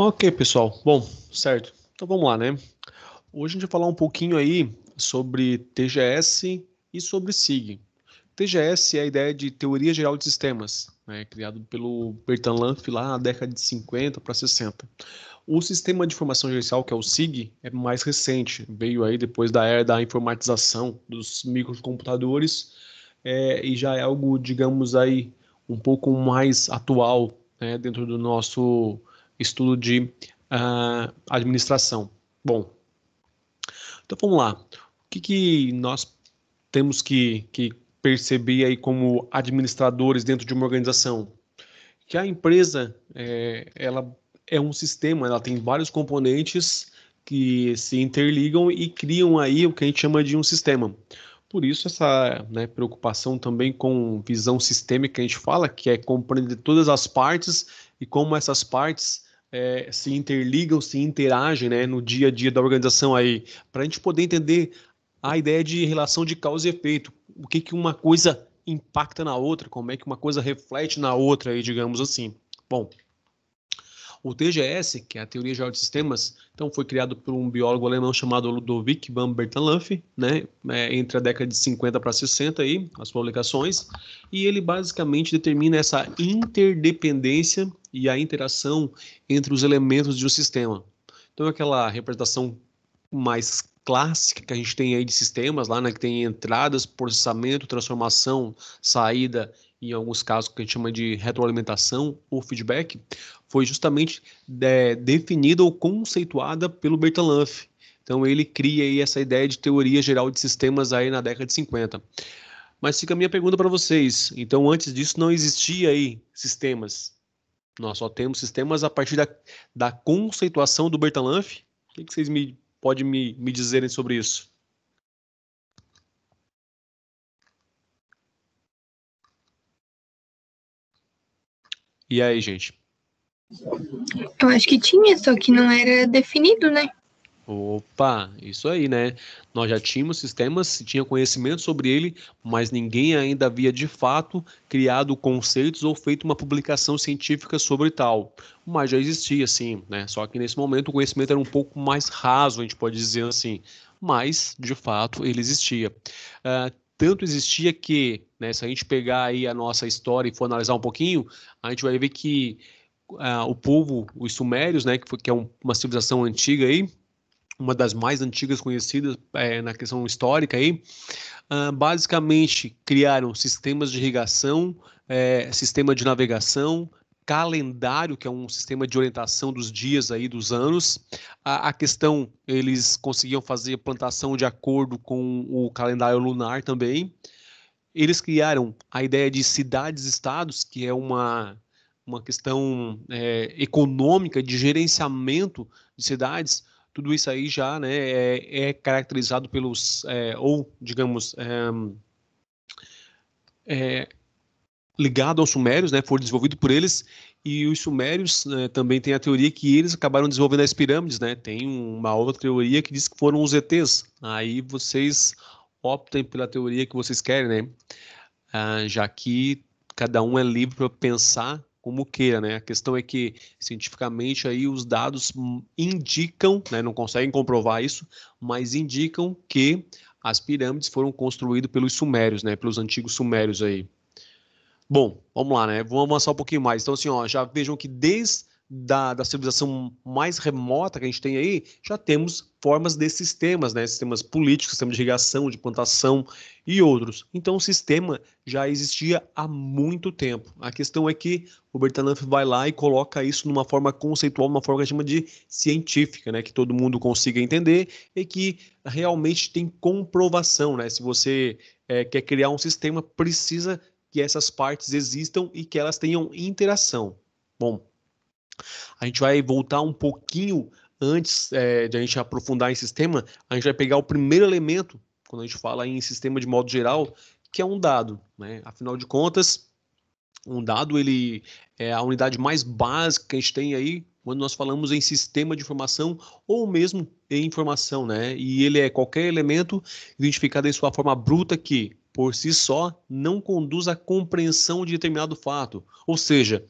Ok, pessoal. Bom, certo. Então vamos lá, né? Hoje a gente vai falar um pouquinho aí sobre TGS e sobre SIG. TGS é a ideia de Teoria Geral de Sistemas, né? Criado pelo Bertrand Russell lá na década de 50 para 60. O Sistema de Informação Gerencial, que é o SIG, é mais recente. Veio aí depois da era da informatização dos microcomputadores e já é algo, digamos aí, um pouco mais atual, né, dentro do nosso estudo de administração. Bom, então vamos lá. O que nós temos que perceber aí como administradores dentro de uma organização? Que a empresa, ela é um sistema, ela tem vários componentes que se interligam e criam aí o que a gente chama de um sistema. Por isso essa, né, preocupação também com visão sistêmica que a gente fala, que é compreender todas as partes e como essas partes se interligam, se interagem, né, no dia a dia da organização aí, para a gente poder entender a ideia de relação de causa e efeito, o que uma coisa impacta na outra, como é que uma coisa reflete na outra, aí, digamos assim. Bom, o TGS, que é a Teoria Geral de Sistemas, então foi criado por um biólogo alemão chamado Ludwig van Bertalanffy, né, entre a década de 50 para 60 aí, as publicações, e ele basicamente determina essa interdependência e a interação entre os elementos de um sistema. Então aquela representação mais clássica que a gente tem aí de sistemas lá, né, que tem entradas, processamento, transformação, saída, em alguns casos que a gente chama de retroalimentação ou feedback, foi justamente definida ou conceituada pelo Bertalanffy. Então ele cria aí essa ideia de teoria geral de sistemas aí na década de 50. Mas fica a minha pergunta para vocês. Então antes disso não existia aí sistemas. Nós só temos sistemas a partir da conceituação do Bertalanffy. O que vocês podem me dizerem sobre isso? E aí, gente? Eu acho que tinha, só que não era definido, né? Opa, isso aí, né? Nós já tínhamos sistemas, tinha conhecimento sobre ele, mas ninguém ainda havia de fato criado conceitos ou feito uma publicação científica sobre tal. Mas já existia, sim, né? Só que nesse momento o conhecimento era um pouco mais raso, a gente pode dizer assim. Mas, de fato, ele existia. Tanto existia que, né, se a gente pegar aí a nossa história e for analisar um pouquinho, a gente vai ver que o povo, os sumérios, né, que é uma civilização antiga aí, uma das mais antigas conhecidas na questão histórica aí, basicamente criaram sistemas de irrigação, sistema de navegação, calendário, que é um sistema de orientação dos dias aí dos anos. A questão, eles conseguiam fazer plantação de acordo com o calendário lunar também. Eles criaram a ideia de cidades-estados, que é uma questão econômica de gerenciamento de cidades. Tudo isso aí já, né, é caracterizado pelos, ou digamos, ligado aos sumérios, né, foi desenvolvido por eles, e os sumérios também têm a teoria que eles acabaram desenvolvendo as pirâmides, né, tem uma outra teoria que diz que foram os ETs, aí vocês optem pela teoria que vocês querem, né, já que cada um é livre para pensar como queira, né? A questão é que cientificamente aí os dados indicam, né, não conseguem comprovar isso, mas indicam que as pirâmides foram construídas pelos sumérios, né, pelos antigos sumérios aí. Bom, vamos lá, né? Vamos avançar um pouquinho mais. Então, assim, ó, já vejam que desde da civilização mais remota que a gente tem aí, já temos formas de sistemas, né? Sistemas políticos, sistemas de irrigação, de plantação e outros. Então, o sistema já existia há muito tempo. A questão é que o Bertalanffy vai lá e coloca isso numa forma conceitual, numa forma que a gente chama de científica, né? Que todo mundo consiga entender e que realmente tem comprovação, né? Se você quer criar um sistema, precisa que essas partes existam e que elas tenham interação. Bom, a gente vai voltar um pouquinho antes de a gente aprofundar em sistema, a gente vai pegar o primeiro elemento, quando a gente fala em sistema de modo geral, que é um dado, né? Afinal de contas, um dado ele é a unidade mais básica que a gente tem aí quando nós falamos em sistema de informação ou mesmo em informação, né? E ele é qualquer elemento identificado em sua forma bruta que, por si só, não conduz à compreensão de determinado fato. Ou seja,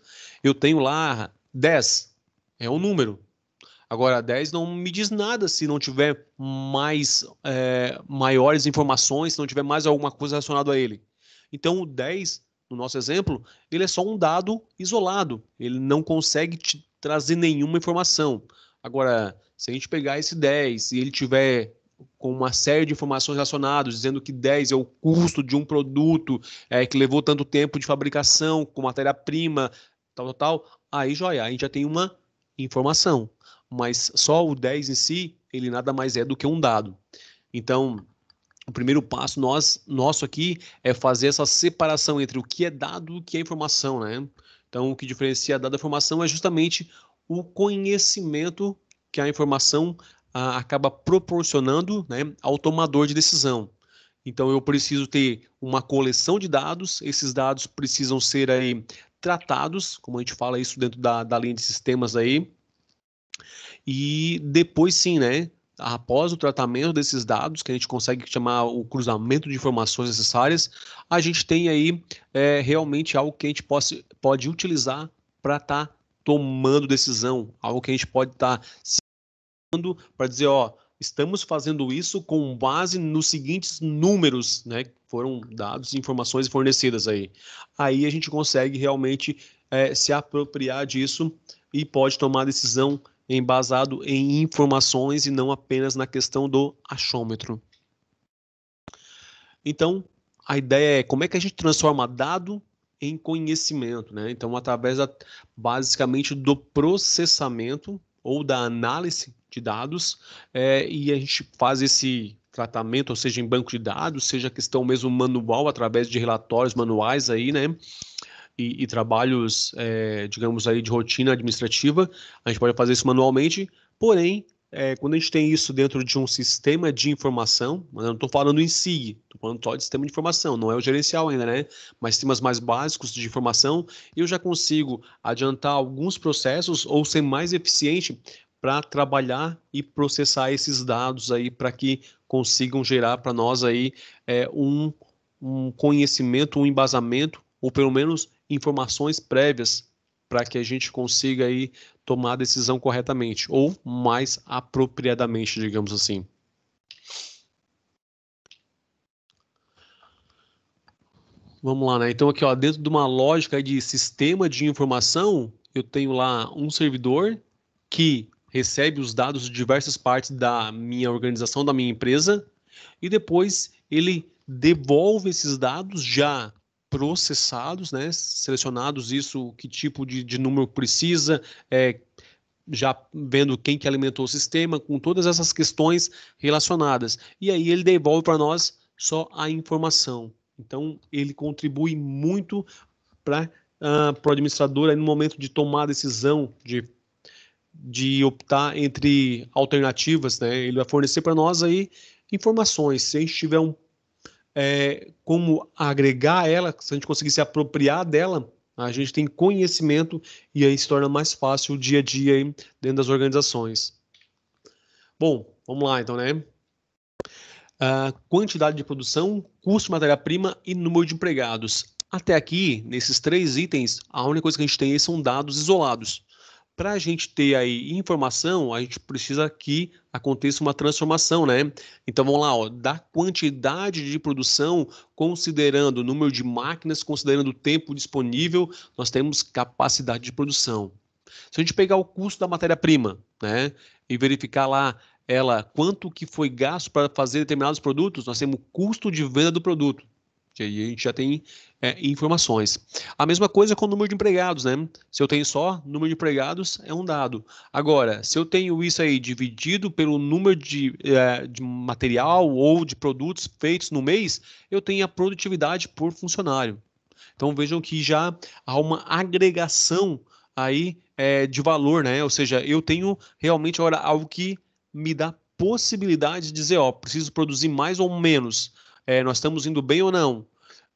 eu tenho lá 10. é um número. Agora, 10 não me diz nada se não tiver maiores informações, se não tiver mais alguma coisa relacionada a ele. Então, o 10, no nosso exemplo, ele é só um dado isolado. Ele não consegue te trazer nenhuma informação. Agora, se a gente pegar esse 10 e ele tiver com uma série de informações relacionadas, dizendo que 10 é o custo de um produto que levou tanto tempo de fabricação, com matéria-prima, tal, aí joia, a gente já tem uma informação. Mas só o 10 em si, ele nada mais é do que um dado. Então, o primeiro passo nosso aqui é fazer essa separação entre o que é dado e o que é informação, né? Então, o que diferencia dado da informação é justamente o conhecimento que a informação acaba proporcionando, né, ao tomador de decisão. Então, eu preciso ter uma coleção de dados, esses dados precisam ser aí tratados, como a gente fala isso dentro da linha de sistemas aí, e depois sim, né? Após o tratamento desses dados, que a gente consegue chamar o cruzamento de informações necessárias, a gente tem aí realmente algo que a gente pode utilizar para estar tomando decisão, algo que a gente pode estar para dizer, ó, estamos fazendo isso com base nos seguintes números, né? Que foram dados e informações fornecidas aí. Aí a gente consegue realmente se apropriar disso e pode tomar decisão embasado em informações e não apenas na questão do achômetro. Então, a ideia é como é que a gente transforma dado em conhecimento, né? Então, através basicamente do processamento ou da análise de dados, e a gente faz esse tratamento, ou seja, em banco de dados, seja questão mesmo manual, através de relatórios manuais aí, né? E trabalhos, digamos aí, de rotina administrativa, a gente pode fazer isso manualmente, porém, quando a gente tem isso dentro de um sistema de informação, mas eu não estou falando em si, estou falando só de sistema de informação, não é o gerencial ainda, né? Mas sistemas mais básicos de informação, eu já consigo adiantar alguns processos ou ser mais eficiente para trabalhar e processar esses dados aí para que consigam gerar para nós aí um conhecimento, um embasamento, ou pelo menos informações prévias para que a gente consiga aí tomar a decisão corretamente ou mais apropriadamente, digamos assim. Vamos lá, né? Então aqui, ó, dentro de uma lógica de sistema de informação, eu tenho lá um servidor que recebe os dados de diversas partes da minha organização, da minha empresa, e depois ele devolve esses dados já processados, né, selecionados isso, que tipo de número precisa, já vendo quem que alimentou o sistema, com todas essas questões relacionadas. E aí ele devolve para nós só a informação. Então ele contribui muito para o administrador aí, no momento de tomar a decisão de optar entre alternativas, né? Ele vai fornecer para nós aí informações. Se a gente tiver como agregar ela, se a gente conseguir se apropriar dela, a gente tem conhecimento e aí se torna mais fácil o dia a dia aí dentro das organizações. Bom, vamos lá então, né? Quantidade de produção, custo de matéria-prima e número de empregados. Até aqui, nesses 3 itens, a única coisa que a gente tem aí são dados isolados. Para a gente ter aí informação, a gente precisa que aconteça uma transformação, né? Então vamos lá, ó, da quantidade de produção, considerando o número de máquinas, considerando o tempo disponível, nós temos capacidade de produção. Se a gente pegar o custo da matéria-prima, né, e verificar lá quanto que foi gasto para fazer determinados produtos, nós temos o custo de venda do produto. Que aí a gente já tem informações. A mesma coisa com o número de empregados, né? Se eu tenho só número de empregados, é um dado. Agora, se eu tenho isso aí dividido pelo número de material ou de produtos feitos no mês, eu tenho a produtividade por funcionário. Então vejam que já há uma agregação aí de valor, né? Ou seja, eu tenho realmente agora algo que me dá possibilidade de dizer, ó, preciso produzir mais ou menos. Nós estamos indo bem ou não?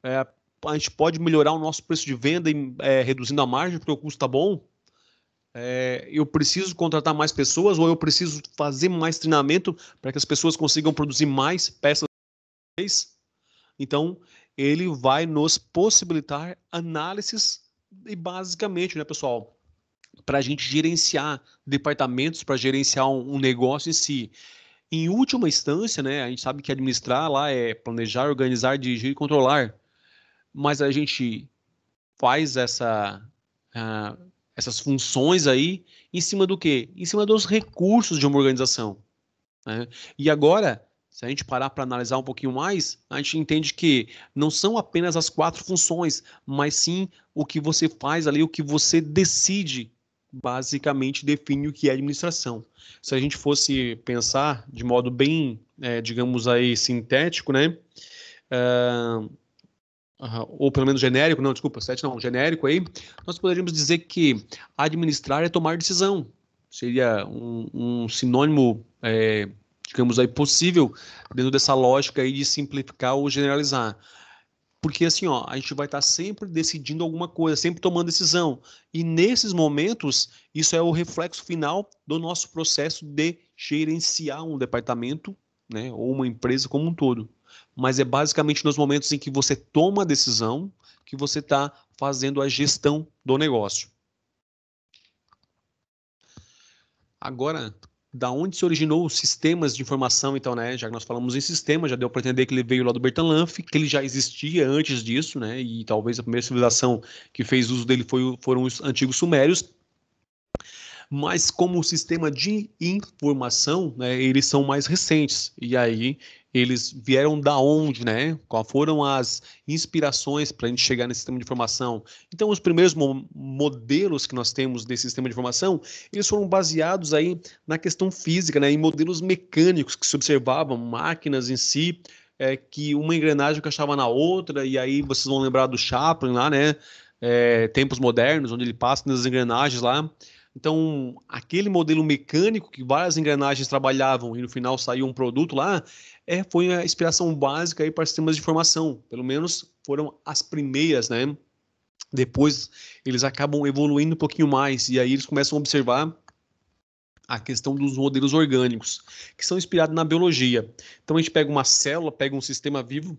A gente pode melhorar o nosso preço de venda reduzindo a margem porque o custo está bom? Eu preciso contratar mais pessoas ou eu preciso fazer mais treinamento para que as pessoas consigam produzir mais peças por mês? Então, ele vai nos possibilitar análises e basicamente, né, pessoal? para a gente gerenciar departamentos, para gerenciar um negócio em si. Em última instância, né, a gente sabe que administrar lá é planejar, organizar, dirigir e controlar, mas a gente faz essas funções aí em cima do quê? Em cima dos recursos de uma organização, né? E agora, se a gente parar para analisar um pouquinho mais, a gente entende que não são apenas as 4 funções, mas sim o que você faz ali, o que você decide, basicamente define o que é administração. Se a gente fosse pensar de modo bem, digamos aí, sintético, né? Ou pelo menos genérico, não, desculpa, genérico aí, nós poderíamos dizer que administrar é tomar decisão. Seria um sinônimo, digamos aí, possível dentro dessa lógica aí de simplificar ou generalizar. Porque assim, ó, a gente vai estar sempre decidindo alguma coisa, sempre tomando decisão. E nesses momentos, isso é o reflexo final do nosso processo de gerenciar um departamento, né, ou uma empresa como um todo. Mas é basicamente nos momentos em que você toma a decisão que você está fazendo a gestão do negócio. Agora, da onde se originou os sistemas de informação, então, né? Já que nós falamos em sistema, já deu para entender que ele veio lá do Bertalanffy, que ele já existia antes disso, né? E talvez a primeira civilização que fez uso dele foram os antigos sumérios. Mas como sistema de informação, né, eles são mais recentes. E aí eles vieram da onde, né? Quais foram as inspirações para a gente chegar nesse sistema de informação? Então, os primeiros modelos que nós temos desse sistema de informação, eles foram baseados aí na questão física, né? Em modelos mecânicos que se observavam, máquinas em si, que uma engrenagem encaixava na outra, e aí vocês vão lembrar do Chaplin lá, né? Tempos modernos, onde ele passa nas engrenagens lá. Então, aquele modelo mecânico que várias engrenagens trabalhavam e no final saiu um produto lá, foi a inspiração básica aí para sistemas de informação. Pelo menos foram as primeiras, né? Depois eles acabam evoluindo um pouquinho mais e aí eles começam a observar a questão dos modelos orgânicos, que são inspirados na biologia. Então a gente pega uma célula, pega um sistema vivo,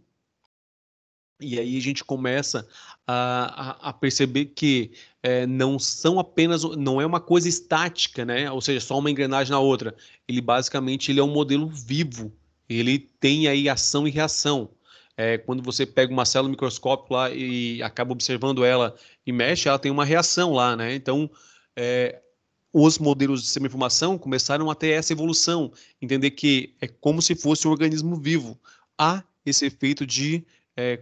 e aí a gente começa a perceber que não são apenas, não é uma coisa estática, né? Ou seja, só uma engrenagem na outra. Ele basicamente ele é um modelo vivo. Ele tem aí ação e reação. Quando você pega uma célula no microscópio lá e acaba observando ela e mexe, ela tem uma reação lá, né? Então, os modelos de semi-informação começaram a ter essa evolução, entender que é como se fosse um organismo vivo. Há esse efeito de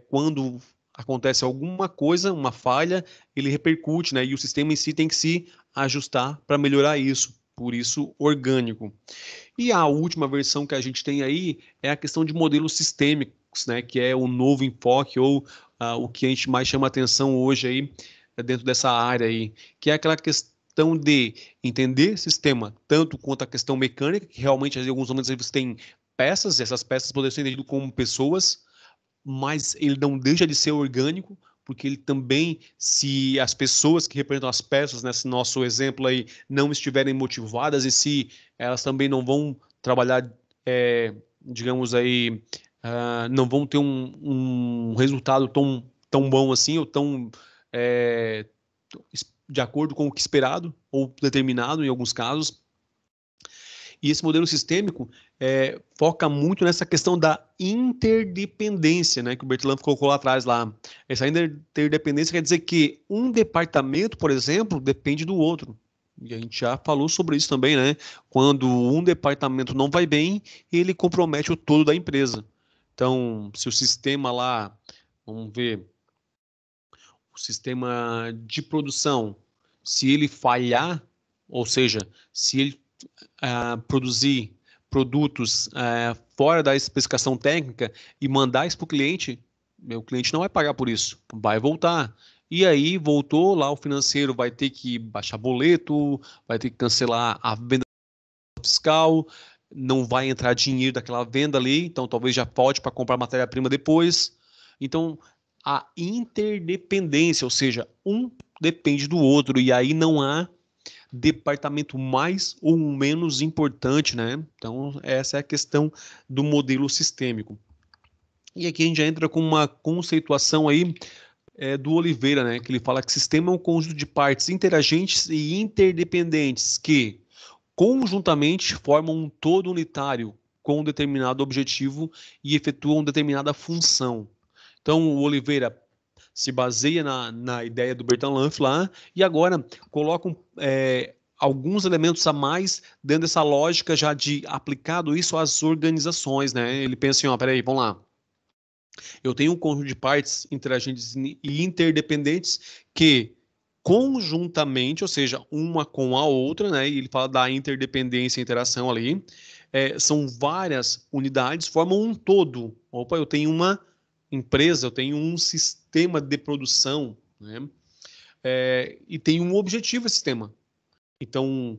quando acontece alguma coisa, uma falha, ele repercute, né? E o sistema em si tem que se ajustar para melhorar isso. Por isso, orgânico. E a última versão que a gente tem aí é a questão de modelos sistêmicos, né? Que é o novo enfoque ou o que a gente mais chama atenção hoje aí dentro dessa área aí, que é aquela questão de entender sistema, tanto quanto a questão mecânica, que realmente em alguns momentos você tem peças, e essas peças podem ser entendidas como pessoas, mas ele não deixa de ser orgânico, porque ele também, se as pessoas que representam as peças, nesse nosso exemplo aí, não estiverem motivadas em si, elas também não vão trabalhar, digamos aí, não vão ter um resultado tão bom assim, ou tão é, de acordo com o que esperado, ou determinado em alguns casos. E esse modelo sistêmico foca muito nessa questão da interdependência, né, que o Bertrand colocou lá atrás lá. Essa interdependência quer dizer que um departamento, por exemplo, depende do outro. E a gente já falou sobre isso também, né? Quando um departamento não vai bem, ele compromete o todo da empresa. Então, se o sistema lá, vamos ver, o sistema de produção, se ele falhar, ou seja, se ele produzir produtos fora da especificação técnica e mandar isso para o cliente, o cliente não vai pagar por isso, vai voltar. E aí, voltou lá, o financeiro vai ter que baixar boleto, vai ter que cancelar a venda fiscal, não vai entrar dinheiro daquela venda ali, então talvez já pode para comprar matéria-prima depois. Então, a interdependência, ou seja, um depende do outro, e aí não há departamento mais ou menos importante, né? Então, essa é a questão do modelo sistêmico. E aqui a gente já entra com uma conceituação aí do Oliveira, né? Que ele fala que sistema é um conjunto de partes interagentes e interdependentes que, conjuntamente, formam um todo unitário com um determinado objetivo e efetuam determinada função. Então, o Oliveira se baseia na ideia do Bertrand Russell lá e agora coloca alguns elementos a mais dentro dessa lógica já de aplicado isso às organizações, né? Ele pensa assim, ó, peraí, vamos lá. Eu tenho um conjunto de partes interagentes e interdependentes que conjuntamente, ou seja, uma com a outra, né? E ele fala da interdependência e interação ali. São várias unidades, formam um todo. Opa, eu tenho uma empresa, eu tenho um sistema de produção, né? E tem um objetivo esse sistema. Então,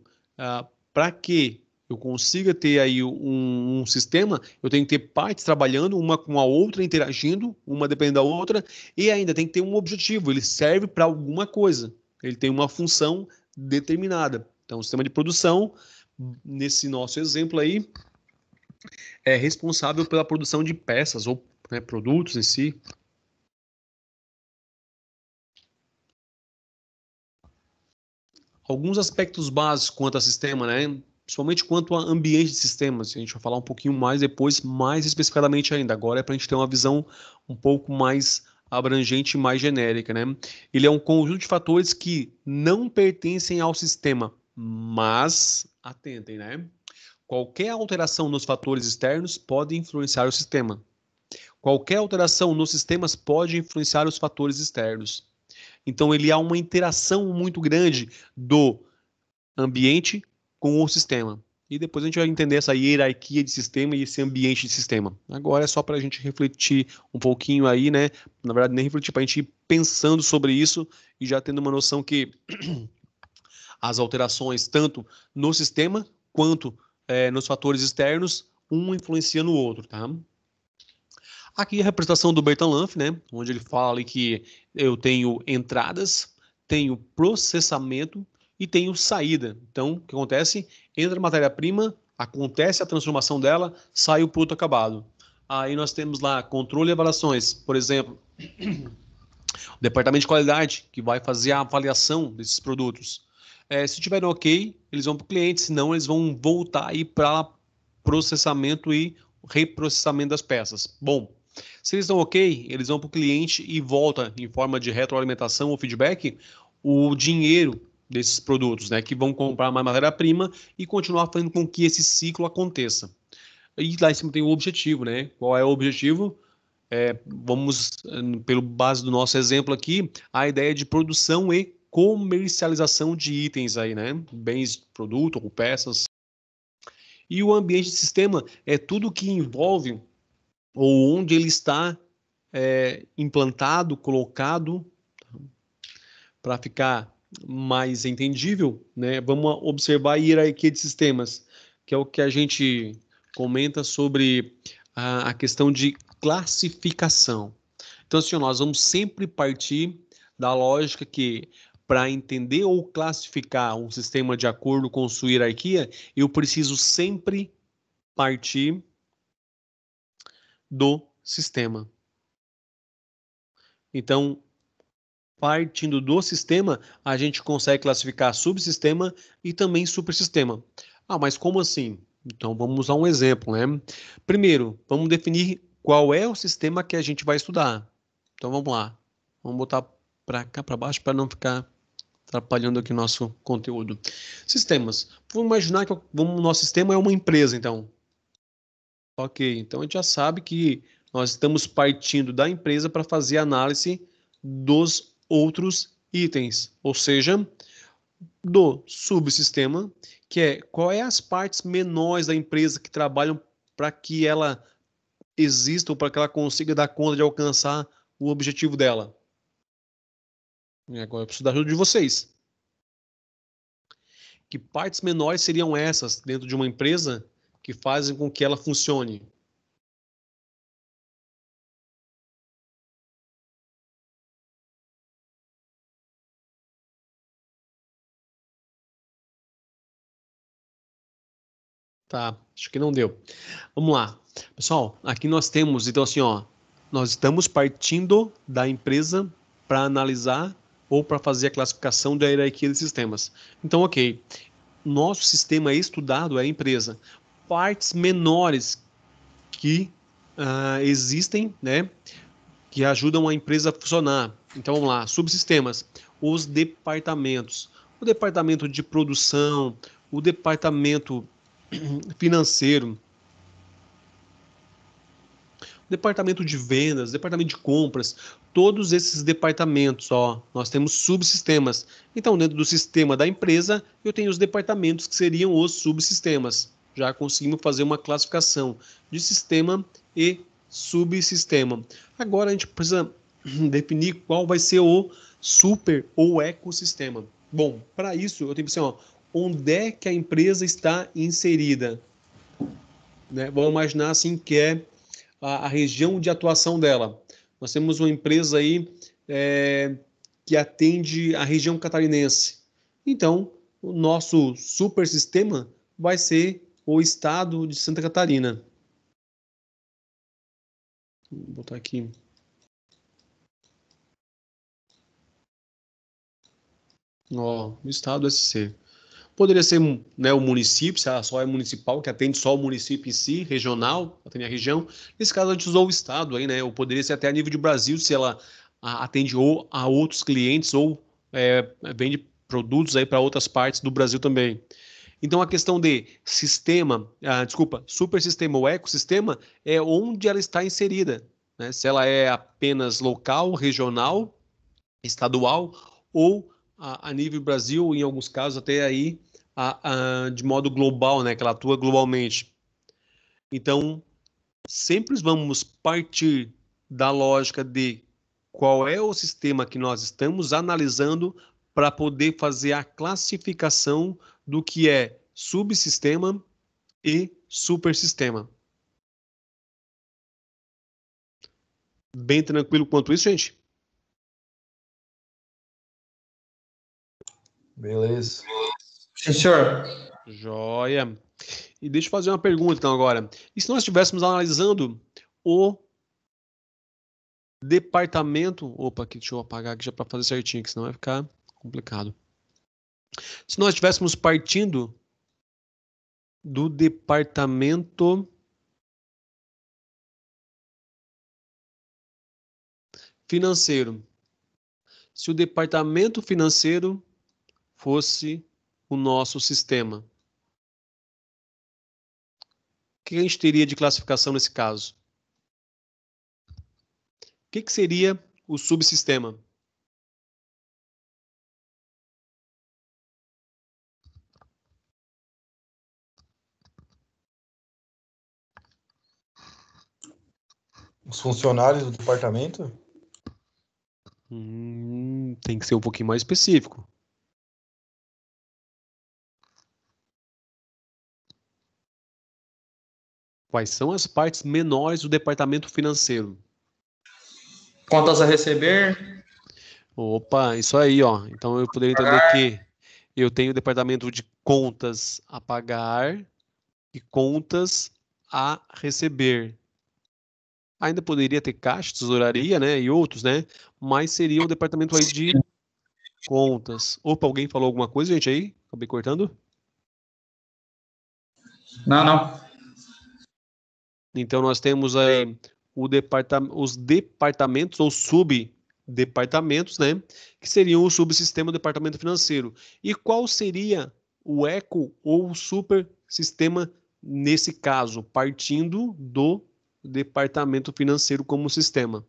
para que eu consiga ter aí um sistema, eu tenho que ter partes trabalhando, uma com a outra, interagindo, uma dependendo da outra, e ainda tem que ter um objetivo, ele serve para alguma coisa, ele tem uma função determinada. Então, o sistema de produção, nesse nosso exemplo aí, é responsável pela produção de peças ou, né, produtos em si. Alguns aspectos básicos quanto a sistema, né? Principalmente quanto a ambiente de sistemas. A gente vai falar um pouquinho mais depois, mais especificadamente ainda. Agora é para a gente ter uma visão um pouco mais abrangente e mais genérica, né? Ele é um conjunto de fatores que não pertencem ao sistema, mas, atentem, né? Qualquer alteração nos fatores externos pode influenciar o sistema. Qualquer alteração nos sistemas pode influenciar os fatores externos. Então, ele há uma interação muito grande do ambiente com o sistema. E depois a gente vai entender essa hierarquia de sistema e esse ambiente de sistema. Agora é só para a gente refletir um pouquinho aí, né? Na verdade, nem refletir, para a gente ir pensando sobre isso e já tendo uma noção que as alterações, tanto no sistema quanto nos fatores externos, um influencia no outro, tá? Aqui a representação do Bertrand Russell, né, onde ele fala ali que eu tenho entradas, tenho processamento e tenho saída. Então, o que acontece? Entra a matéria-prima, acontece a transformação dela, sai o produto acabado. Aí nós temos lá controle e avaliações, por exemplo, o departamento de qualidade, que vai fazer a avaliação desses produtos. Se tiverem ok, eles vão para o cliente, senão eles vão voltar aí para processamento e reprocessamento das peças. Bom, se eles estão ok, eles vão para o cliente e volta em forma de retroalimentação ou feedback o dinheiro desses produtos, né, que vão comprar mais matéria-prima e continuar fazendo com que esse ciclo aconteça. E lá em cima tem o objetivo, né? Qual é o objetivo? Vamos, pelo base do nosso exemplo aqui, a ideia de produção e comercialização de itens aí, né? Bens, produto ou peças. E o ambiente de sistema é tudo que envolve ou onde ele está implantado, colocado, para ficar mais entendível, né? Vamos observar a hierarquia de sistemas, que é o que a gente comenta sobre a questão de classificação. Então, assim, nós vamos sempre partir da lógica que, para entender ou classificar um sistema de acordo com sua hierarquia, eu preciso sempre partir do sistema. Então, partindo do sistema, a gente consegue classificar subsistema e também supersistema. Ah, mas como assim? Então, vamos usar um exemplo, né? Primeiro, vamos definir qual é o sistema que a gente vai estudar. Então, vamos lá. Vamos botar para cá, para baixo, para não ficar atrapalhando aqui o nosso conteúdo. Sistemas. Vamos imaginar que o nosso sistema é uma empresa, então. Ok, então a gente já sabe que nós estamos partindo da empresa para fazer análise dos outros itens, ou seja, do subsistema, que é qual é as partes menores da empresa que trabalham para que ela exista ou para que ela consiga dar conta de alcançar o objetivo dela. E agora eu preciso da ajuda de vocês. Que partes menores seriam essas dentro de uma empresa que fazem com que ela funcione? Tá, acho que não deu. Vamos lá. Pessoal, aqui nós temos, então assim, ó, nós estamos partindo da empresa para analisar ou para fazer a classificação da hierarquia de sistemas. Então, ok, nosso sistema estudado é a empresa. Partes menores que existem, né, que ajudam a empresa a funcionar. Então, vamos lá, subsistemas, os departamentos. O departamento de produção, o departamento financeiro, departamento de vendas, departamento de compras, todos esses departamentos, ó, nós temos subsistemas. Então, dentro do sistema da empresa, eu tenho os departamentos que seriam os subsistemas. Já conseguimos fazer uma classificação de sistema e subsistema. Agora a gente precisa definir qual vai ser o super ou ecossistema. Bom, para isso eu tenho que pensar, ó, onde é que a empresa está inserida? Né? Vamos imaginar assim que é a região de atuação dela. Nós temos uma empresa aí que atende a região catarinense. Então, o nosso super sistema vai ser o estado de Santa Catarina. Vou botar aqui. Ó, o estado SC. Poderia ser, né, o município, se ela só é municipal, que atende só o município em si, regional, atende a região. Nesse caso, a gente usou o estado aí, né? Ou poderia ser até a nível de Brasil, se ela atende ou a outros clientes ou vende produtos aí para outras partes do Brasil também. Então, a questão de sistema, super sistema ou ecossistema é onde ela está inserida, né? Se ela é apenas local, regional, estadual ou a nível Brasil, em alguns casos até aí de modo global, né, que ela atua globalmente. Então, sempre vamos partir da lógica de qual é o sistema que nós estamos analisando para poder fazer a classificação do que é subsistema e supersistema. Bem tranquilo quanto isso, gente? Beleza. Sim, senhor. Joia. E deixa eu fazer uma pergunta então agora. E se nós estivéssemos analisando o departamento... Opa, aqui, deixa eu apagar aqui já para fazer certinho, que senão vai ficar complicado. Se nós estivéssemos partindo do departamento financeiro. Se o departamento financeiro fosse o nosso sistema, o que a gente teria de classificação nesse caso? O que seria o subsistema? Os funcionários do departamento? Tem que ser um pouquinho mais específico. Quais são as partes menores do departamento financeiro? Contas a receber. Opa, isso aí, ó. Então eu poderia entender que eu tenho o departamento de contas a pagar e contas a receber. Ainda poderia ter caixa, tesouraria, né, e outros, né? Mas seria um departamento aí de contas. Opa, alguém falou alguma coisa, gente, aí? Acabei cortando. Não. Então nós temos aí os departamentos ou subdepartamentos, né? Que seriam o subsistema do departamento financeiro. E qual seria o eco ou o super sistema nesse caso, partindo do departamento financeiro como sistema?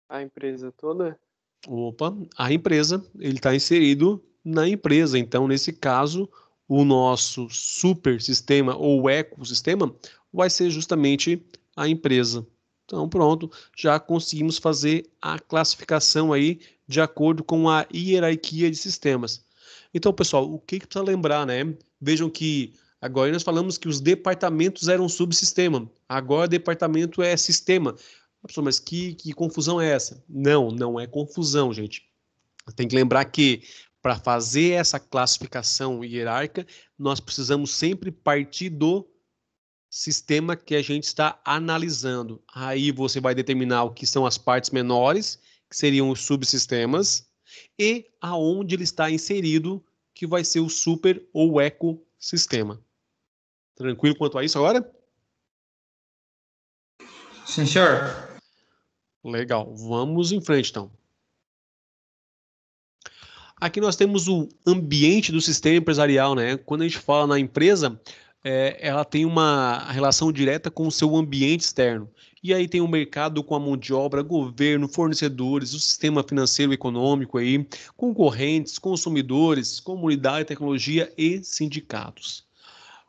A empresa toda? Opa, a empresa, ele está inserido na empresa. Então, nesse caso, o nosso super sistema ou ecossistema vai ser justamente a empresa. Então, pronto, já conseguimos fazer a classificação aí de acordo com a hierarquia de sistemas. Então, pessoal, o que precisa lembrar, né? Vejam que agora nós falamos que os departamentos eram subsistema. Agora, departamento é sistema. Mas que confusão é essa? Não é confusão, gente. Tem que lembrar que para fazer essa classificação hierárquica, nós precisamos sempre partir do sistema que a gente está analisando. Aí você vai determinar o que são as partes menores, que seriam os subsistemas, e aonde ele está inserido, que vai ser o super ou ecossistema. Tranquilo quanto a isso agora? Sim, senhor. Legal. Vamos em frente, então. Aqui nós temos o ambiente do sistema empresarial, né? Quando a gente fala na empresa, ela tem uma relação direta com o seu ambiente externo. E aí tem o mercado com a mão de obra, governo, fornecedores, o sistema financeiro e econômico aí, concorrentes, consumidores, comunidade, tecnologia e sindicatos.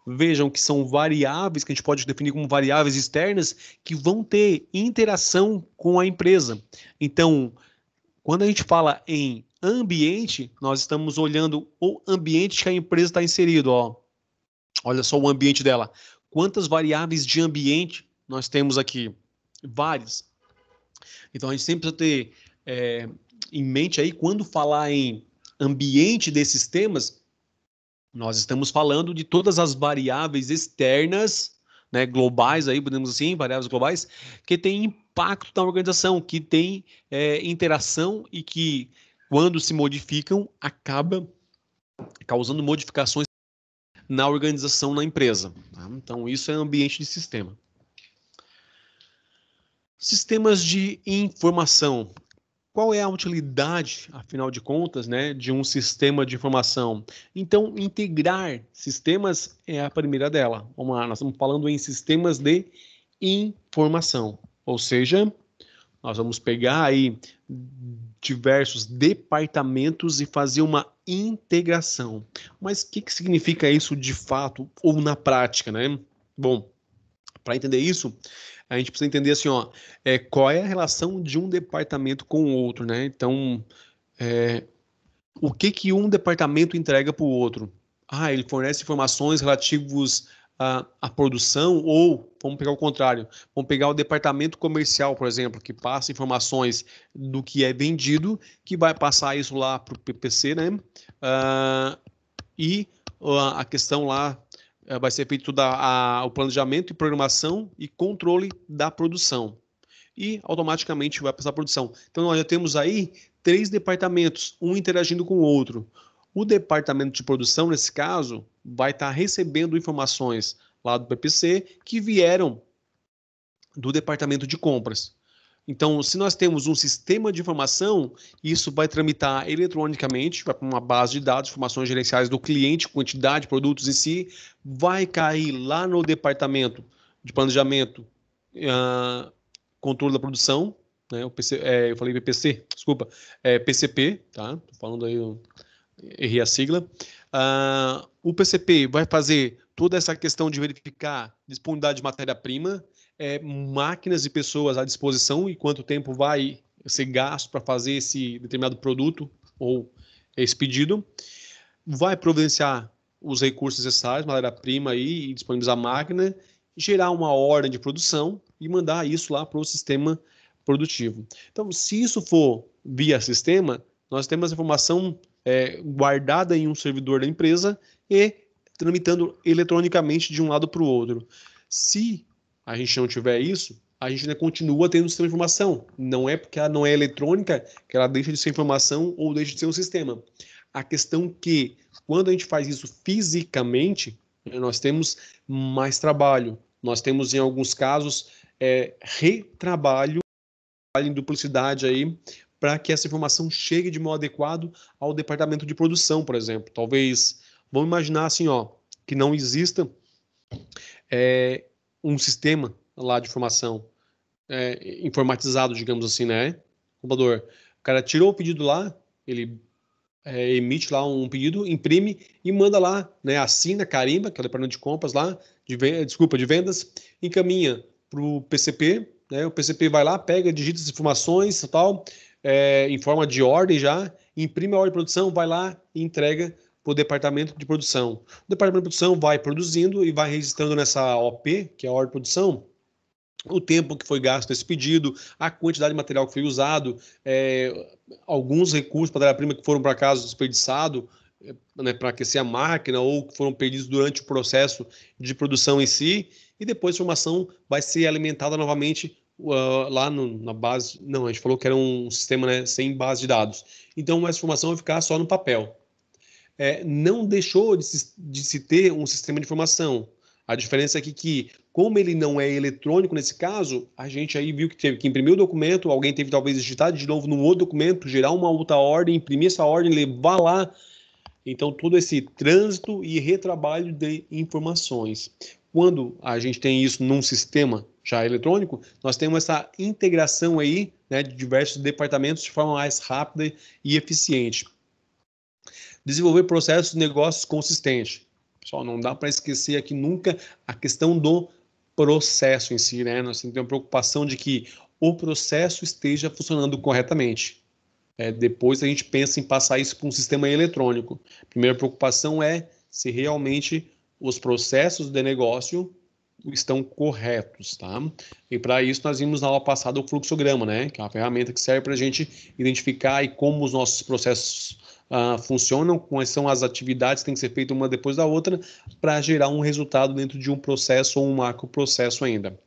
Vejam que são variáveis que a gente pode definir como variáveis externas que vão ter interação com a empresa. Então, quando a gente fala em ambiente, nós estamos olhando o ambiente que a empresa está inserido. Ó. Olha só o ambiente dela. Quantas variáveis de ambiente nós temos aqui? Várias. Então, a gente sempre precisa ter em mente aí, quando falar em ambiente desses temas, nós estamos falando de todas as variáveis externas, né, globais, aí, podemos assim, variáveis globais, que têm impacto na organização, que têm interação e que, quando se modificam, acaba causando modificações na organização, na empresa. Tá? Então, isso é ambiente de sistema. Sistemas de informação. Qual é a utilidade, afinal de contas, né, de um sistema de informação? Então, integrar sistemas é a primeira dela. Vamos lá, nós estamos falando em sistemas de informação. Ou seja, nós vamos pegar aí diversos departamentos e fazer uma integração. Mas o que significa isso de fato ou na prática, né? Bom, para entender isso, a gente precisa entender assim, ó, qual é a relação de um departamento com o outro, né? Então, o que um departamento entrega para o outro? Ele fornece informações relativas à produção, ou vamos pegar o contrário, vamos pegar o departamento comercial, por exemplo, que passa informações do que é vendido, que vai passar isso lá para o PPC, né? E a questão lá vai ser feito o planejamento e programação e controle da produção. E automaticamente vai passar a produção. Então, nós já temos aí 3 departamentos, um interagindo com o outro. O departamento de produção, nesse caso, vai estar recebendo informações lá do PPC que vieram do departamento de compras. Então, se nós temos um sistema de informação, isso vai tramitar eletronicamente, vai para uma base de dados, informações gerenciais do cliente, quantidade de produtos em si, vai cair lá no departamento de planejamento, controle da produção, né? Eu falei PPC, desculpa, PCP, tá? Tô falando aí, errei a sigla. O PCP vai fazer toda essa questão de verificar disponibilidade de matéria-prima, máquinas e pessoas à disposição e quanto tempo vai ser gasto para fazer esse determinado produto ou esse pedido. Vai providenciar os recursos necessários, matéria-prima e disponibilizar a máquina, gerar uma ordem de produção e mandar isso lá para o sistema produtivo. Então, se isso for via sistema, nós temos a informação guardada em um servidor da empresa e tramitando eletronicamente de um lado para o outro. Se a gente não tiver isso, a gente ainda continua tendo um sistema de informação. Não é porque ela não é eletrônica que ela deixa de ser informação ou deixa de ser um sistema. A questão que, quando a gente faz isso fisicamente, nós temos mais trabalho. Nós temos, em alguns casos, retrabalho em duplicidade aí, para que essa informação chegue de modo adequado ao departamento de produção, por exemplo. Talvez, vamos imaginar assim, ó, que não exista um sistema lá de informação informatizado, digamos assim, né? Computador. O cara tirou o pedido lá, ele emite lá um pedido, imprime e manda lá, né? Assina, carimba, que é o departamento de compras lá, de vendas, encaminha para o PCP, né? O PCP vai lá, pega, digita as informações e tal, em forma de ordem já, imprime a ordem de produção, vai lá e entrega para o departamento de produção. O departamento de produção vai produzindo e vai registrando nessa OP, que é a ordem de produção, o tempo que foi gasto nesse pedido, a quantidade de material que foi usado, alguns recursos, matéria-prima que foram para casa desperdiçado, né, para aquecer a máquina ou que foram perdidos durante o processo de produção em si, e depois a informação vai ser alimentada novamente lá na base. Não, a gente falou que era um sistema, né, sem base de dados. Então, essa informação vai ficar só no papel. Não deixou de se ter um sistema de informação. A diferença é que, como ele não é eletrônico nesse caso, a gente aí viu que teve que imprimir o documento, alguém teve talvez digitar de novo num outro documento, gerar uma outra ordem, imprimir essa ordem, levar lá. Então, todo esse trânsito e retrabalho de informações. Quando a gente tem isso num sistema já eletrônico, nós temos essa integração aí, né, de diversos departamentos de forma mais rápida e eficiente. Desenvolver processos de negócios consistentes. Pessoal, não dá para esquecer aqui nunca a questão do processo em si, né? Nós temos que ter uma preocupação de que o processo esteja funcionando corretamente. Depois a gente pensa em passar isso para um sistema eletrônico. A primeira preocupação é se realmente os processos de negócio estão corretos, tá? E para isso nós vimos na aula passada o fluxograma, né? Que é uma ferramenta que serve para a gente identificar aí como os nossos processos funcionam, quais são as atividades que têm que ser feitas uma depois da outra para gerar um resultado dentro de um processo ou um macroprocesso ainda.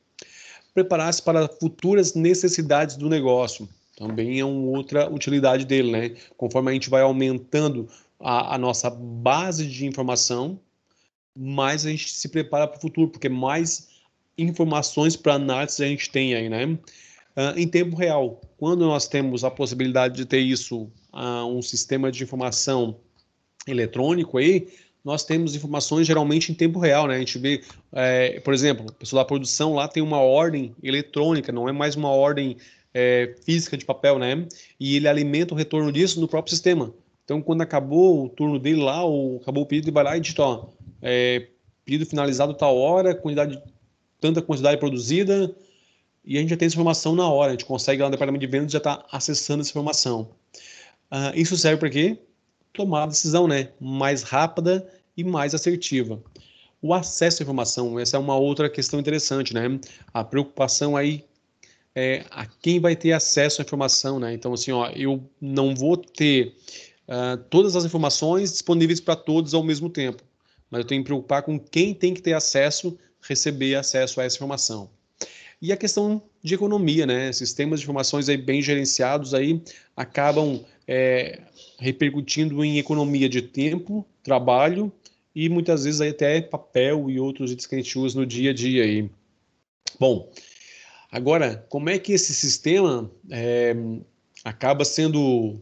Preparar-se para futuras necessidades do negócio. Também é uma outra utilidade dele, né? Conforme a gente vai aumentando a nossa base de informação, mais a gente se prepara para o futuro, porque mais informações para análise a gente tem aí, né? Em tempo real, quando nós temos a possibilidade de ter isso, um sistema de informação eletrônico aí, nós temos informações geralmente em tempo real, né? A gente vê, por exemplo, a pessoa da produção lá tem uma ordem eletrônica, não é mais uma ordem física de papel, né? E ele alimenta o retorno disso no próprio sistema. Então, quando acabou o turno dele lá, ou acabou o pedido, ele vai lá e digita, ó, pedido finalizado tal hora, tanta quantidade produzida, e a gente já tem essa informação na hora, a gente consegue lá no departamento de vendas já está acessando essa informação. Isso serve para quê? Tomar a decisão, né, mais rápida e mais assertiva. O acesso à informação, essa é uma outra questão interessante, né? A preocupação aí a quem vai ter acesso à informação, né? Então, assim, ó, eu não vou ter todas as informações disponíveis para todos ao mesmo tempo, mas eu tenho que me preocupar com quem tem que ter acesso, receber acesso a essa informação. E a questão de economia, né? Sistemas de informações aí bem gerenciados aí acabam repercutindo em economia de tempo, trabalho e muitas vezes aí até papel e outros itens que a gente usa no dia a dia aí. Bom, agora, como é que esse sistema acaba sendo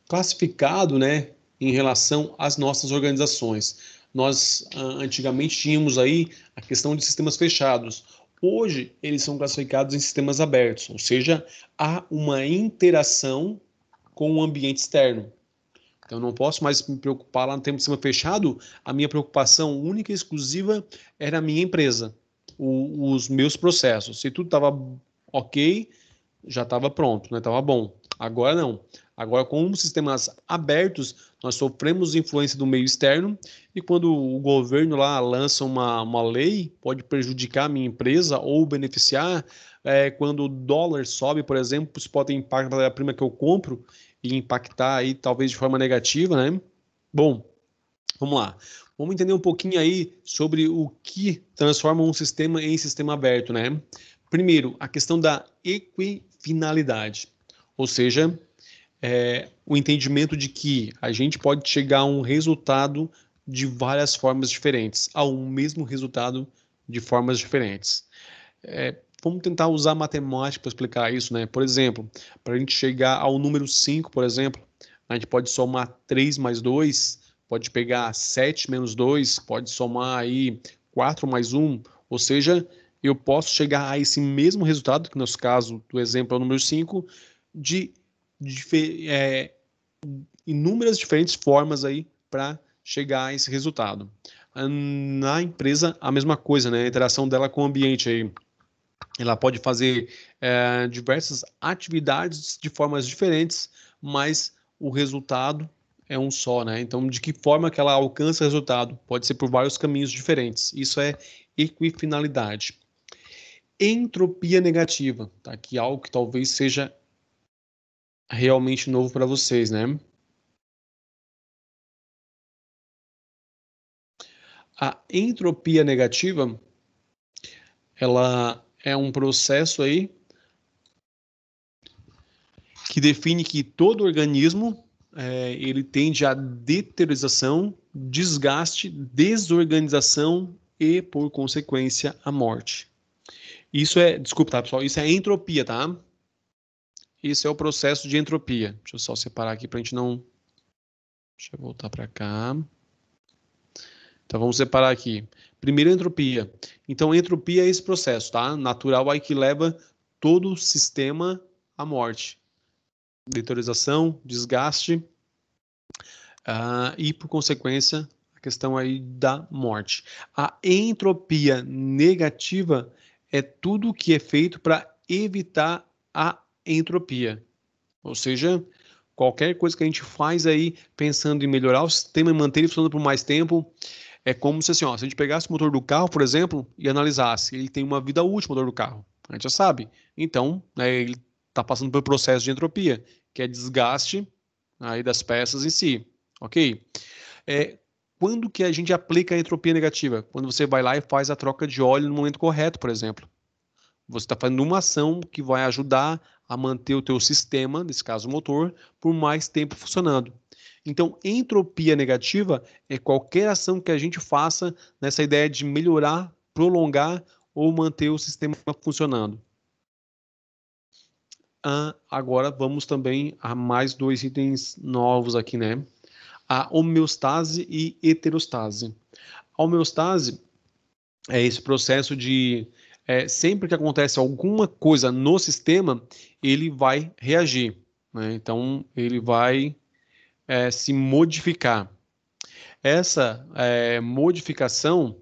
classificado, né, em relação às nossas organizações? Nós antigamente tínhamos aí a questão de sistemas fechados. Hoje, eles são classificados em sistemas abertos, ou seja, há uma interação com o ambiente externo. Então, eu não posso mais me preocupar lá no tempo de sistema fechado, a minha preocupação única e exclusiva era a minha empresa, os meus processos. Se tudo estava ok, já estava pronto, né? Estava bom. Agora não. Agora, com sistemas abertos, nós sofremos influência do meio externo e quando o governo lá lança uma lei, pode prejudicar a minha empresa ou beneficiar. Quando o dólar sobe, por exemplo, isso pode ter impacto na matéria-prima que eu compro e impactar aí talvez de forma negativa, né? Bom, vamos lá. Vamos entender um pouquinho aí sobre o que transforma um sistema em sistema aberto, né? Primeiro, a questão da equifinalidade, ou seja, o entendimento de que a gente pode chegar a um resultado de várias formas diferentes, a um mesmo resultado de formas diferentes. Vamos tentar usar matemática para explicar isso, né? Por exemplo, para a gente chegar ao número 5, por exemplo, a gente pode somar 3 mais 2, pode pegar 7 menos 2, pode somar aí 4 mais 1, ou seja, eu posso chegar a esse mesmo resultado, que no nosso caso do exemplo é o número 5, de inúmeras diferentes formas aí para chegar a esse resultado. Na empresa, a mesma coisa, né? A interação dela com o ambiente aí. Ela pode fazer diversas atividades de formas diferentes, mas o resultado é um só, né? Então, de que forma que ela alcança o resultado? Pode ser por vários caminhos diferentes. Isso é equifinalidade. Entropia negativa, tá? Aqui algo que talvez seja realmente novo para vocês, né? A entropia negativa, ela é um processo aí que define que todo organismo ele tende a deteriorização, desgaste, desorganização e, por consequência, a morte. Isso é, desculpa, tá, pessoal? Isso é entropia, tá? Isso é o processo de entropia. Deixa eu só separar aqui para a gente não... Deixa eu voltar para cá. Então, vamos separar aqui. Primeiro, entropia. Então, entropia é esse processo, tá? Natural aí que leva todo o sistema à morte. Deteriorização, desgaste e, por consequência, a questão aí da morte. A entropia negativa é tudo que é feito para evitar a entropia. Ou seja, qualquer coisa que a gente faz aí pensando em melhorar o sistema e manter ele funcionando por mais tempo, é como se assim, ó, se a gente pegasse o motor do carro, por exemplo, e analisasse, ele tem uma vida útil, o motor do carro. A gente já sabe. Então, né, ele está passando pelo processo de entropia, que é desgaste aí das peças em si. Ok? Quando que a gente aplica a entropia negativa? Quando você vai lá e faz a troca de óleo no momento correto, por exemplo. Você está fazendo uma ação que vai ajudar a manter o teu sistema, nesse caso o motor, por mais tempo funcionando. Então, entropia negativa é qualquer ação que a gente faça nessa ideia de melhorar, prolongar ou manter o sistema funcionando. Agora vamos também a mais 2 itens novos aqui, né? A homeostase e heterostase. A homeostase é esse processo de sempre que acontece alguma coisa no sistema, ele vai reagir, né? Então, ele vai se modificar. Essa modificação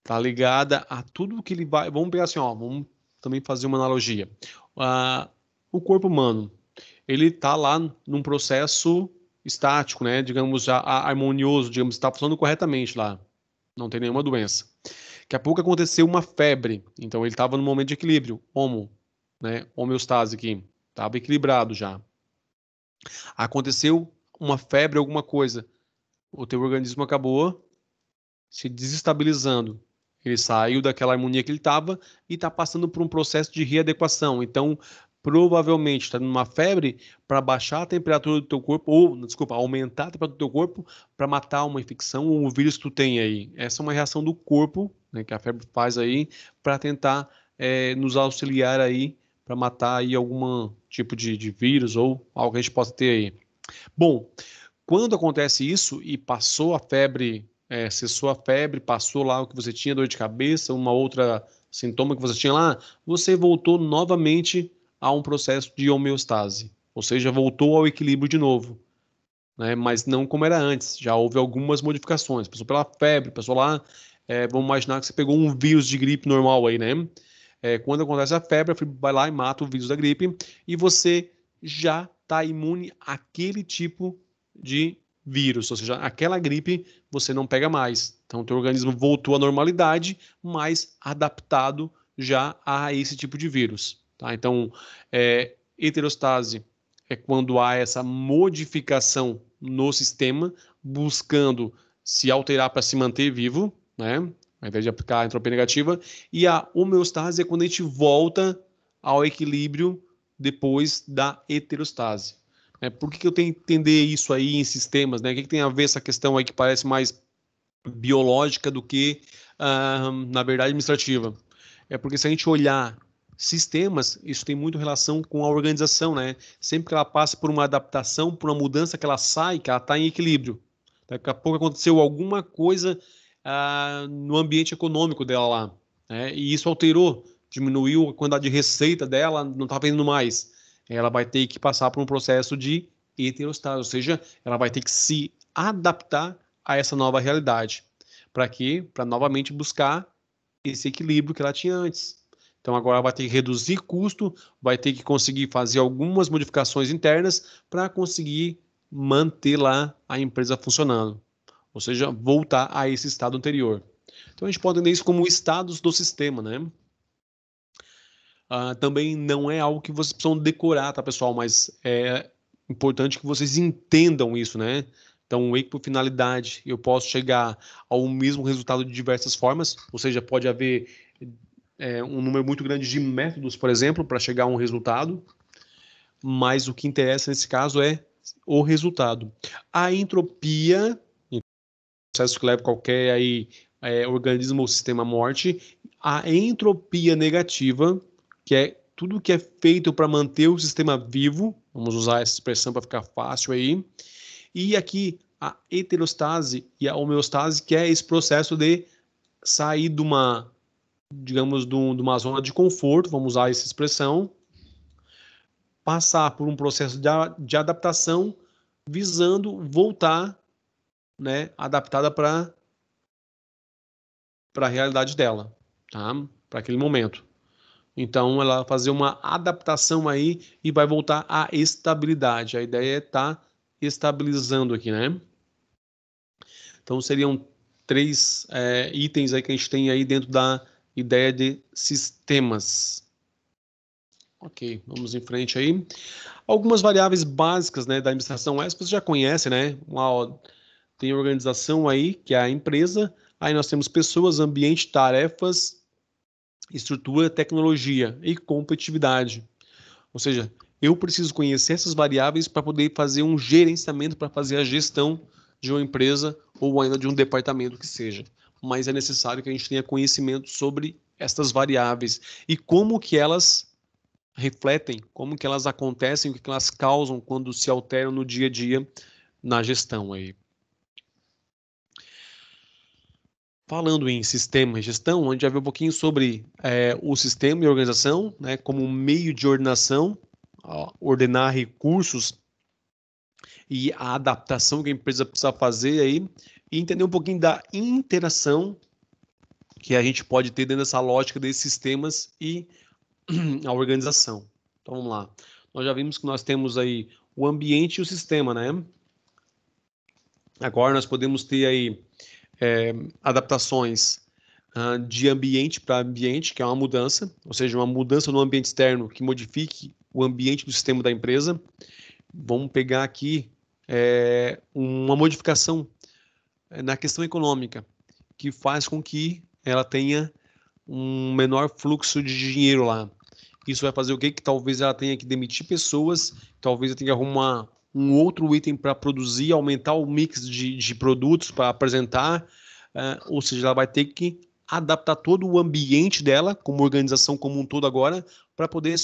está ligada a tudo que ele vai... Vamos pegar assim, ó, vamos também fazer uma analogia. O corpo humano, ele está lá num processo estático, né? Digamos, já harmonioso, digamos, está funcionando corretamente lá. Não tem nenhuma doença. Daqui a pouco aconteceu uma febre, então ele estava no momento de equilíbrio, né? Homeostase aqui, estava equilibrado já. Aconteceu uma febre, alguma coisa, o teu organismo acabou se desestabilizando. Ele saiu daquela harmonia que ele estava e está passando por um processo de readequação. Então, provavelmente está numa febre para baixar a temperatura do teu corpo, ou, desculpa, aumentar a temperatura do teu corpo para matar uma infecção ou um vírus que tu tem aí. Essa é uma reação do corpo, né, que a febre faz aí, para tentar nos auxiliar aí, para matar aí algum tipo de vírus ou algo que a gente possa ter aí. Bom, quando acontece isso e passou a febre, cessou a febre, passou lá o que você tinha, dor de cabeça, uma outra sintoma que você tinha lá, você voltou novamente a um processo de homeostase, ou seja, voltou ao equilíbrio de novo, né? Mas não como era antes, já houve algumas modificações, passou pela febre, passou lá, vamos imaginar que você pegou um vírus de gripe normal aí, né? Quando acontece a febre vai lá e mata o vírus da gripe e você já está imune àquele tipo de vírus, ou seja, aquela gripe você não pega mais. Então, o teu organismo voltou à normalidade, mas adaptado já a esse tipo de vírus. Tá? Então, heterostase é quando há essa modificação no sistema, buscando se alterar para se manter vivo, né? Ao invés de aplicar a entropia negativa. E a homeostase é quando a gente volta ao equilíbrio depois da heterostase. Por que eu tenho que entender isso aí em sistemas? Né? O que tem a ver essa questão aí que parece mais biológica do que, na verdade, administrativa? É porque se a gente olhar sistemas, isso tem muito relação com a organização, né? Sempre que ela passa por uma adaptação, por uma mudança que ela sai, que ela está em equilíbrio. Daqui a pouco aconteceu alguma coisa no ambiente econômico dela lá, né? E isso alterou, diminuiu a quantidade de receita dela, não está vendendo mais. Ela vai ter que passar por um processo de heterostase, ou seja, ela vai ter que se adaptar a essa nova realidade. Para quê? Para novamente buscar esse equilíbrio que ela tinha antes. Então agora ela vai ter que reduzir custo, vai ter que conseguir fazer algumas modificações internas para conseguir manter lá a empresa funcionando. Ou seja, voltar a esse estado anterior. Então a gente pode entender isso como estados do sistema, né? Também não é algo que vocês precisam decorar, tá, pessoal? Mas é importante que vocês entendam isso, né? Então, o por finalidade, eu posso chegar ao mesmo resultado de diversas formas, ou seja, pode haver um número muito grande de métodos, por exemplo, para chegar a um resultado, mas o que interessa nesse caso é o resultado. A entropia, processo que leva qualquer organismo ou sistema à morte, a entropia negativa, que é tudo que é feito para manter o sistema vivo, vamos usar essa expressão para ficar fácil aí, e aqui a heterostase e a homeostase, que é esse processo de sair de uma, digamos, de uma zona de conforto, vamos usar essa expressão, passar por um processo de adaptação, visando voltar, né, adaptada para a realidade dela, tá? Para aquele momento. Então, ela vai fazer uma adaptação aí e vai voltar à estabilidade. A ideia é estar estabilizando aqui, né? Então, seriam 3 itens aí que a gente tem aí dentro da ideia de sistemas. Ok, vamos em frente aí. Algumas variáveis básicas, né, da administração, essa você já conhece, né? Tem organização aí, que é a empresa. Aí nós temos pessoas, ambiente, tarefas, estrutura, tecnologia e competitividade. Ou seja, eu preciso conhecer essas variáveis para poder fazer um gerenciamento, para fazer a gestão de uma empresa ou ainda de um departamento que seja. Mas é necessário que a gente tenha conhecimento sobre estas variáveis e como que elas refletem, como que elas acontecem, o que elas causam quando se alteram no dia a dia na gestão aí. Falando em sistema e gestão, a gente já viu um pouquinho sobre o sistema e organização, né, como um meio de ordenação, ordenar recursos e a adaptação que a empresa precisa fazer aí, e entender um pouquinho da interação que a gente pode ter dentro dessa lógica desses sistemas e a organização. Então vamos lá. Nós já vimos que nós temos aí o ambiente e o sistema, né? Agora nós podemos ter aí adaptações de ambiente para ambiente, que é uma mudança, ou seja, uma mudança no ambiente externo que modifique o ambiente do sistema da empresa. Vamos pegar aqui uma modificação na questão econômica, que faz com que ela tenha um menor fluxo de dinheiro lá. Isso vai fazer o quê? Que talvez ela tenha que demitir pessoas, talvez ela tenha que arrumar um outro item para produzir, aumentar o mix de produtos para apresentar, ou seja, ela vai ter que adaptar todo o ambiente dela, como organização como um todo agora, para poder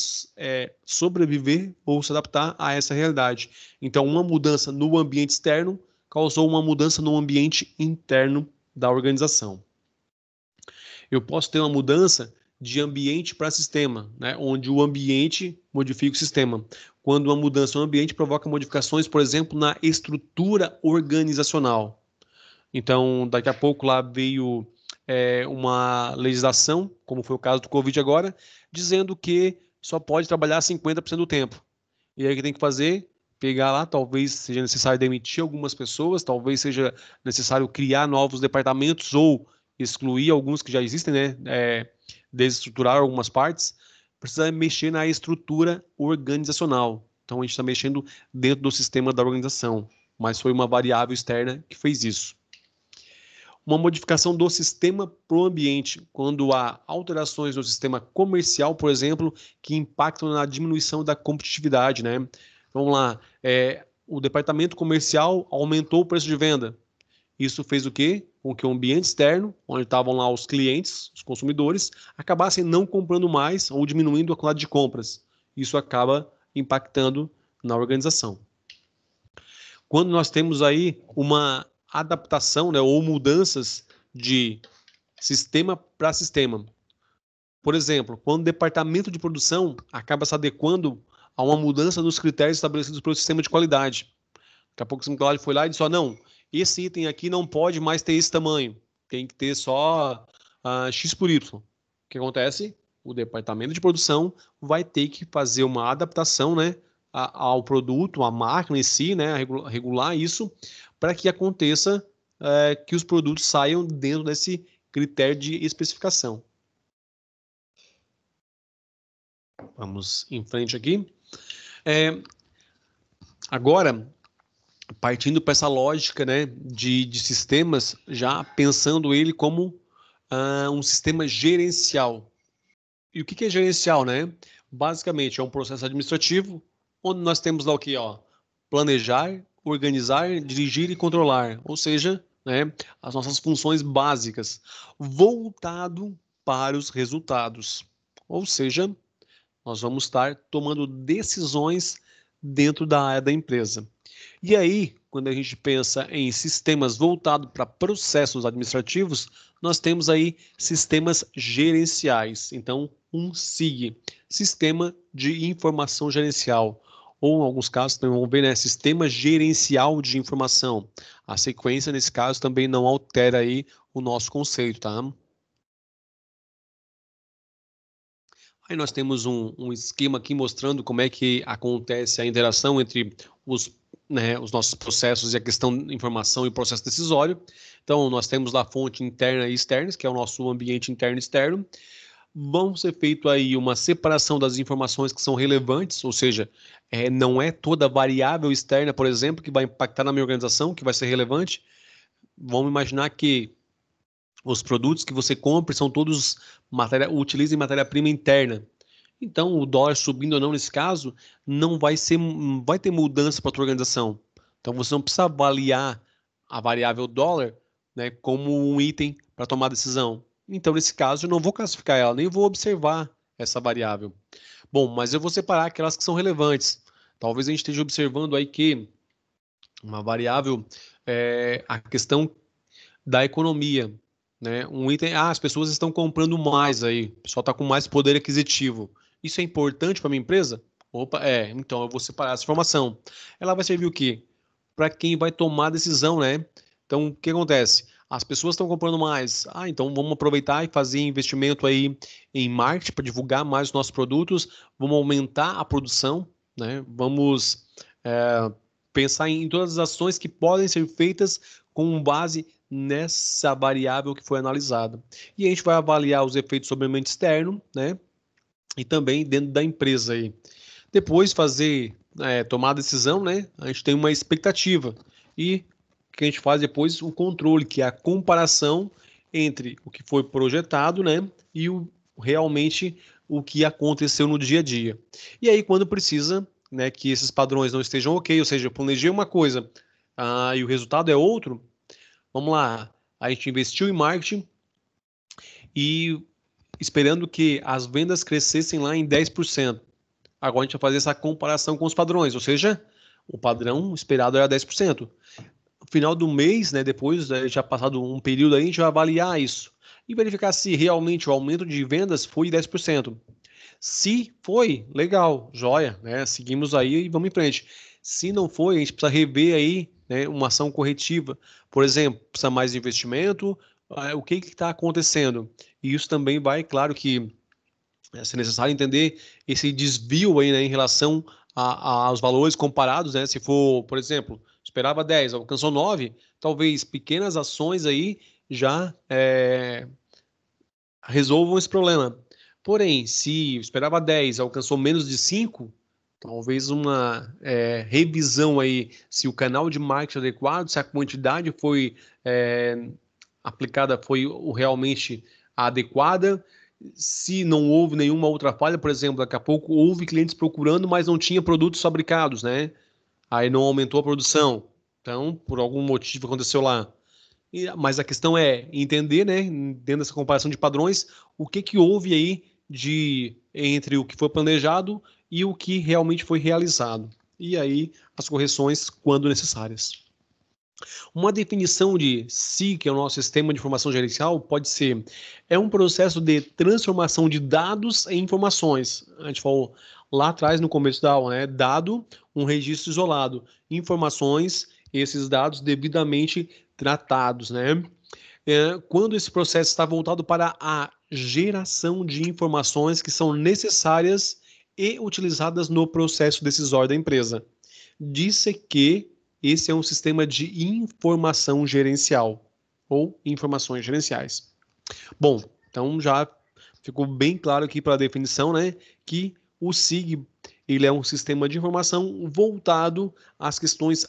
sobreviver ou se adaptar a essa realidade. Então, uma mudança no ambiente externo causou uma mudança no ambiente interno da organização. Eu posso ter uma mudança de ambiente para sistema, né, onde o ambiente modifica o sistema. Quando uma mudança no ambiente provoca modificações, por exemplo, na estrutura organizacional. Então, daqui a pouco lá veio uma legislação, como foi o caso do Covid agora, dizendo que só pode trabalhar 50% do tempo. E aí o que tem que fazer? Pegar lá, talvez seja necessário demitir algumas pessoas, talvez seja necessário criar novos departamentos ou excluir alguns que já existem, né? Desestruturar algumas partes. Precisa mexer na estrutura organizacional. Então a gente está mexendo dentro do sistema da organização, mas foi uma variável externa que fez isso. Uma modificação do sistema para o ambiente, quando há alterações no sistema comercial, por exemplo, que impactam na diminuição da competitividade, né? Vamos lá, o departamento comercial aumentou o preço de venda. Isso fez o quê? Com que o ambiente externo, onde estavam lá os clientes, os consumidores, acabassem não comprando mais ou diminuindo a quantidade de compras. Isso acaba impactando na organização. Quando nós temos aí uma adaptação, né, ou mudanças de sistema para sistema. Por exemplo, quando o departamento de produção acaba se adequando a uma mudança nos critérios estabelecidos pelo sistema de qualidade. Daqui a pouco o sistema de qualidade foi lá e disse, não, esse item aqui não pode mais ter esse tamanho, tem que ter só X por Y. O que acontece? O departamento de produção vai ter que fazer uma adaptação, né, ao produto, à máquina em si, né, regular isso, para que aconteça que os produtos saiam dentro desse critério de especificação. Vamos em frente aqui. Agora, partindo para essa lógica, né, de sistemas, já pensando ele como um sistema gerencial. E o que é gerencial, né? Basicamente, é um processo administrativo onde nós temos lá o que, ó, planejar, organizar, dirigir e controlar, ou seja, né, as nossas funções básicas, voltado para os resultados. Ou seja, nós vamos estar tomando decisões dentro da área da empresa. E aí, quando a gente pensa em sistemas voltados para processos administrativos, nós temos aí sistemas gerenciais. Então, um SIG, Sistema de Informação Gerencial. Ou, em alguns casos, também vamos ver, né, Sistema Gerencial de Informação. A sequência, nesse caso, também não altera aí o nosso conceito, tá? Aí nós temos um esquema aqui mostrando como é que acontece a interação entre os nossos processos e a questão de informação e processo decisório. Então, nós temos lá a fonte interna e externa, que é o nosso ambiente interno e externo. Vão ser feito aí uma separação das informações que são relevantes, ou seja, não é toda variável externa, por exemplo, que vai impactar na minha organização, que vai ser relevante. Vamos imaginar que os produtos que você compra são todos utilizem matéria-prima interna. Então, o dólar subindo ou não nesse caso, não vai ter mudança para a tua organização. Então, você não precisa avaliar a variável dólar, né, como um item para tomar decisão. Então, nesse caso, eu não vou classificar ela, nem vou observar essa variável. Bom, mas eu vou separar aquelas que são relevantes. Talvez a gente esteja observando aí que uma variável é a questão da economia, né? Um item, as pessoas estão comprando mais aí, o pessoal está com mais poder aquisitivo. Isso é importante para minha empresa? Opa, então eu vou separar essa informação. Ela vai servir o quê? Para quem vai tomar a decisão, né? Então, o que acontece? As pessoas estão comprando mais. Então vamos aproveitar e fazer investimento aí em marketing para divulgar mais os nossos produtos. Vamos aumentar a produção, né? Vamos pensar em todas as ações que podem ser feitas com base nessa variável que foi analisada. E a gente vai avaliar os efeitos sobre o ambiente externo, né? E também dentro da empresa aí. Depois tomar a decisão, né? A gente tem uma expectativa. E o que a gente faz depois? O controle, que é a comparação entre o que foi projetado, né? E realmente o que aconteceu no dia a dia. E aí, quando precisa, né, que esses padrões não estejam ok, ou seja, eu planejei uma coisa e o resultado é outro, vamos lá, a gente investiu em marketing e esperando que as vendas crescessem lá em 10%. Agora a gente vai fazer essa comparação com os padrões, ou seja, o padrão esperado era 10%. No final do mês, né, depois já passado um período aí, a gente vai avaliar isso e verificar se realmente o aumento de vendas foi 10%. Se foi, legal, joia, né? Seguimos aí e vamos em frente. Se não foi, a gente precisa rever aí, né, uma ação corretiva. Por exemplo, precisa mais investimento, o que está acontecendo? E isso também vai, claro que se necessário entender esse desvio aí, né, em relação aos valores comparados, né? Se for, por exemplo, esperava 10, alcançou 9, talvez pequenas ações aí já resolvam esse problema. Porém, se esperava 10, alcançou menos de 5, talvez uma revisão aí, se o canal de marketing adequado, se a quantidade foi aplicada foi realmente adequada, se não houve nenhuma outra falha, por exemplo, daqui a pouco houve clientes procurando, mas não tinha produtos fabricados, né? Aí não aumentou a produção. Então, por algum motivo aconteceu lá. Mas a questão é entender, né, dentro dessa comparação de padrões, o que houve aí entre o que foi planejado e o que realmente foi realizado. E aí as correções quando necessárias. Uma definição de SI, que é o nosso Sistema de Informação Gerencial, pode ser um processo de transformação de dados em informações. A gente falou lá atrás no começo da aula, né? Dado, um registro isolado. Informações, esses dados devidamente tratados, né? Quando esse processo está voltado para a geração de informações que são necessárias e utilizadas no processo decisório da empresa. Disse que esse é um sistema de informação gerencial ou informações gerenciais. Bom, então já ficou bem claro aqui para a definição, né, que o SIG ele é um sistema de informação voltado às questões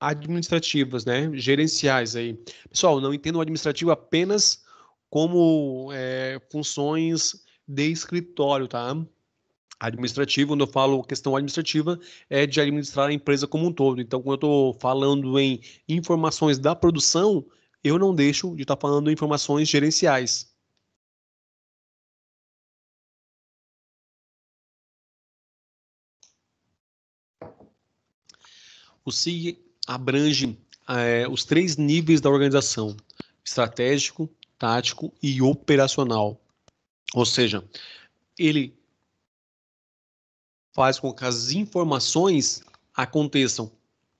administrativas, né, gerenciais aí. Pessoal, não entendo o administrativo apenas como funções de escritório, tá? Administrativo, quando eu falo questão administrativa, é de administrar a empresa como um todo. Então, quando eu estou falando em informações da produção, eu não deixo de estar falando em informações gerenciais. O SIG abrange os 3 níveis da organização: estratégico, tático e operacional. Ou seja, ele faz com que as informações aconteçam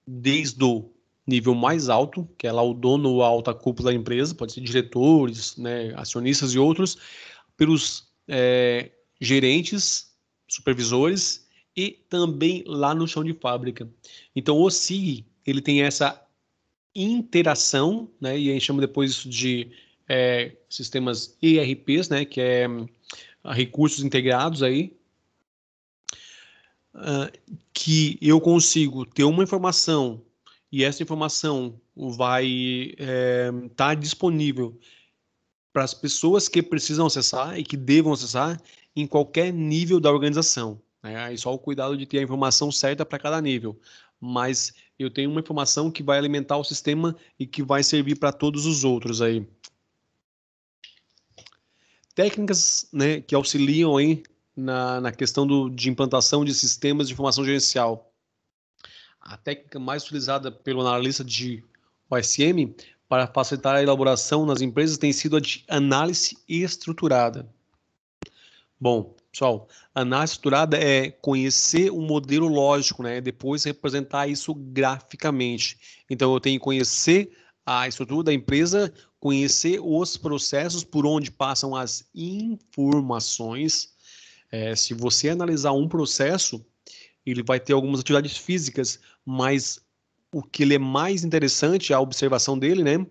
desde o nível mais alto, que é lá o dono ou a alta cúpula da empresa, pode ser diretores, né, acionistas e outros, pelos gerentes, supervisores e também lá no chão de fábrica. Então, o SIG, ele tem essa interação, né, e a gente chama depois isso de sistemas ERPs, né, que é recursos integrados aí, que eu consigo ter uma informação e essa informação vai estar disponível para as pessoas que precisam acessar e que devam acessar em qualquer nível da organização. Aí só o cuidado de ter a informação certa para cada nível. Mas eu tenho uma informação que vai alimentar o sistema e que vai servir para todos os outros aí. Técnicas, né, que auxiliam aí na questão de implantação de sistemas de informação gerencial. A técnica mais utilizada pelo analista de OSM para facilitar a elaboração nas empresas tem sido a de análise estruturada. Bom, pessoal, análise estruturada é conhecer um modelo lógico, né? Depois representar isso graficamente. Então, eu tenho que conhecer a estrutura da empresa, conhecer os processos por onde passam as informações. Se você analisar um processo, ele vai ter algumas atividades físicas, mas o que ele é mais interessante, a observação dele, né,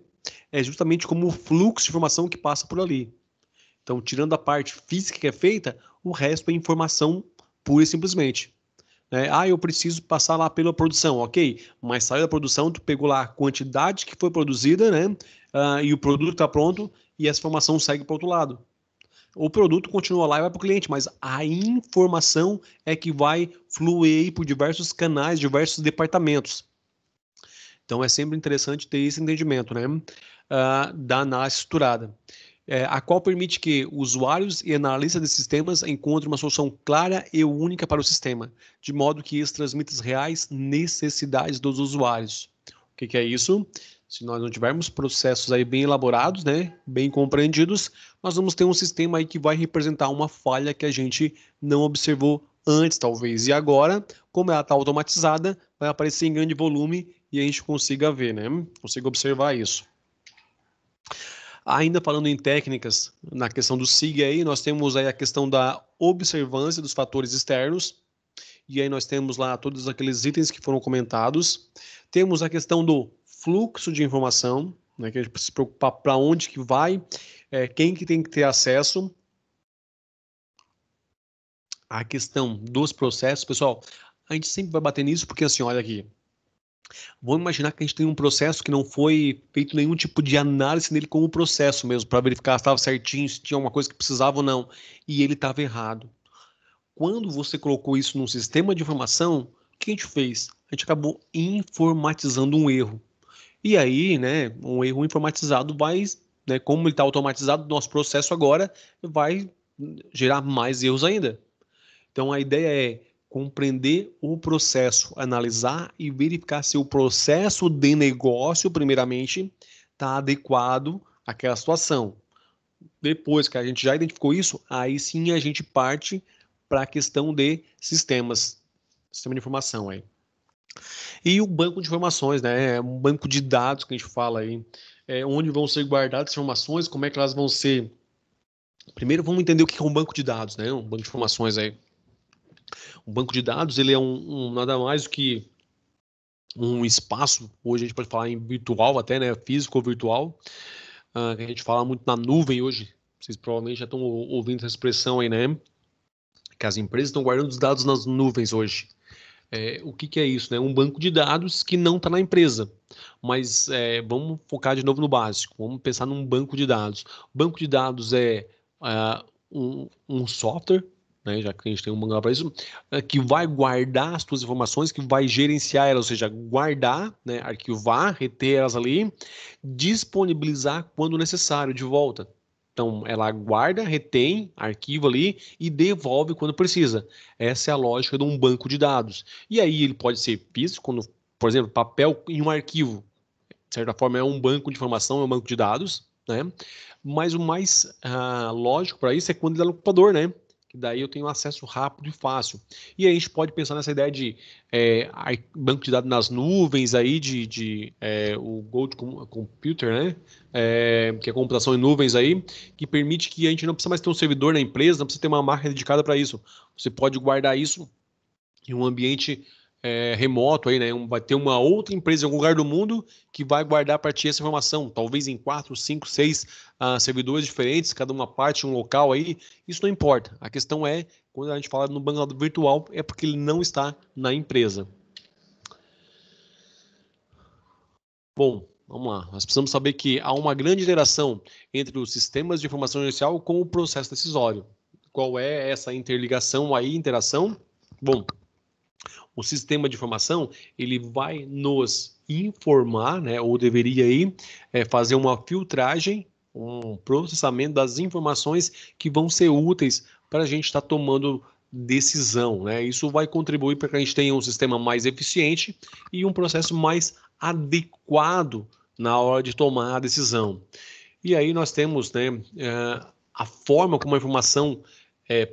é justamente como o fluxo de informação que passa por ali. Então, tirando a parte física que é feita, o resto é informação pura e simplesmente. Eu preciso passar lá pela produção, ok? Mas saiu da produção, tu pegou lá a quantidade que foi produzida, né? E o produto está pronto e essa informação segue para o outro lado. O produto continua lá e vai para o cliente, mas a informação é que vai fluir por diversos canais, diversos departamentos. Então, é sempre interessante ter esse entendimento, né, da análise estruturada, a qual permite que usuários e analistas de sistemas encontrem uma solução clara e única para o sistema, de modo que isso transmita as reais necessidades dos usuários. O que é isso? Se nós não tivermos processos aí bem elaborados, né, bem compreendidos, nós vamos ter um sistema aí que vai representar uma falha que a gente não observou antes, talvez. E agora, como ela está automatizada, vai aparecer em grande volume e a gente consiga ver, né? Consiga observar isso. Ainda falando em técnicas, na questão do SIG aí, nós temos aí a questão da observância dos fatores externos, e aí nós temos lá todos aqueles itens que foram comentados. Temos a questão do fluxo de informação, né, que a gente precisa se preocupar para onde que vai, quem que tem que ter acesso. A questão dos processos, pessoal, a gente sempre vai bater nisso, porque assim, olha aqui, vamos imaginar que a gente tem um processo que não foi feito nenhum tipo de análise nele como processo mesmo, para verificar se estava certinho, se tinha alguma coisa que precisava ou não, e ele estava errado. Quando você colocou isso num sistema de informação, o que a gente fez? A gente acabou informatizando um erro. E aí, né, um erro informatizado vai, né, como ele está automatizado, nosso processo agora vai gerar mais erros ainda. Então, a ideia é compreender o processo, analisar e verificar se o processo de negócio, primeiramente, está adequado àquela situação. Depois que a gente já identificou isso, aí sim a gente parte para a questão de sistemas, sistema de informação aí. E o banco de informações, né? Um banco de dados que a gente fala aí, onde vão ser guardadas as informações, como é que elas vão ser. Primeiro, vamos entender o que é um banco de dados, né? Um banco de informações aí. O banco de dados, ele é nada mais do que um espaço, hoje a gente pode falar em virtual até, né? Físico ou virtual, que a gente fala muito na nuvem hoje. Vocês provavelmente já estão ouvindo essa expressão aí, né? Que as empresas estão guardando os dados nas nuvens hoje. O que é isso, né? Um banco de dados que não está na empresa. Mas vamos focar de novo no básico. Vamos pensar num banco de dados. Banco de dados é um software, né, já que a gente tem um banco para isso, que vai guardar as suas informações, que vai gerenciar elas, ou seja, guardar, né, arquivar, reter elas ali, disponibilizar quando necessário de volta. Então, ela guarda, retém, arquiva ali e devolve quando precisa. Essa é a lógica de um banco de dados. E aí ele pode ser físico, quando, por exemplo, papel em um arquivo. De certa forma, é um banco de informação, é um banco de dados, né? Mas o mais lógico para isso é quando ele é no computador, né? Que daí eu tenho acesso rápido e fácil. E aí a gente pode pensar nessa ideia de banco de dados nas nuvens aí, o Gold Computer, né? Que é computação em nuvens aí, que permite que a gente não precisa mais ter um servidor na empresa, não precisa ter uma máquina dedicada para isso. Você pode guardar isso em um ambiente remoto aí, né? Vai ter uma outra empresa em algum lugar do mundo que vai guardar para ti essa informação, talvez em 4, 5, 6 servidores diferentes, cada uma parte, um local aí. Isso não importa. A questão é, quando a gente fala no banco virtual, é porque ele não está na empresa. Bom, vamos lá. Nós precisamos saber que há uma grande interação entre os sistemas de informação gerencial com o processo decisório. Qual é essa interligação aí, interação? Bom, o sistema de informação ele vai nos informar, né, ou deveria aí, fazer uma filtragem, um processamento das informações que vão ser úteis para a gente estar tomando decisão, né? Isso vai contribuir para que a gente tenha um sistema mais eficiente e um processo mais adequado na hora de tomar a decisão. E aí nós temos, né, a forma como a informação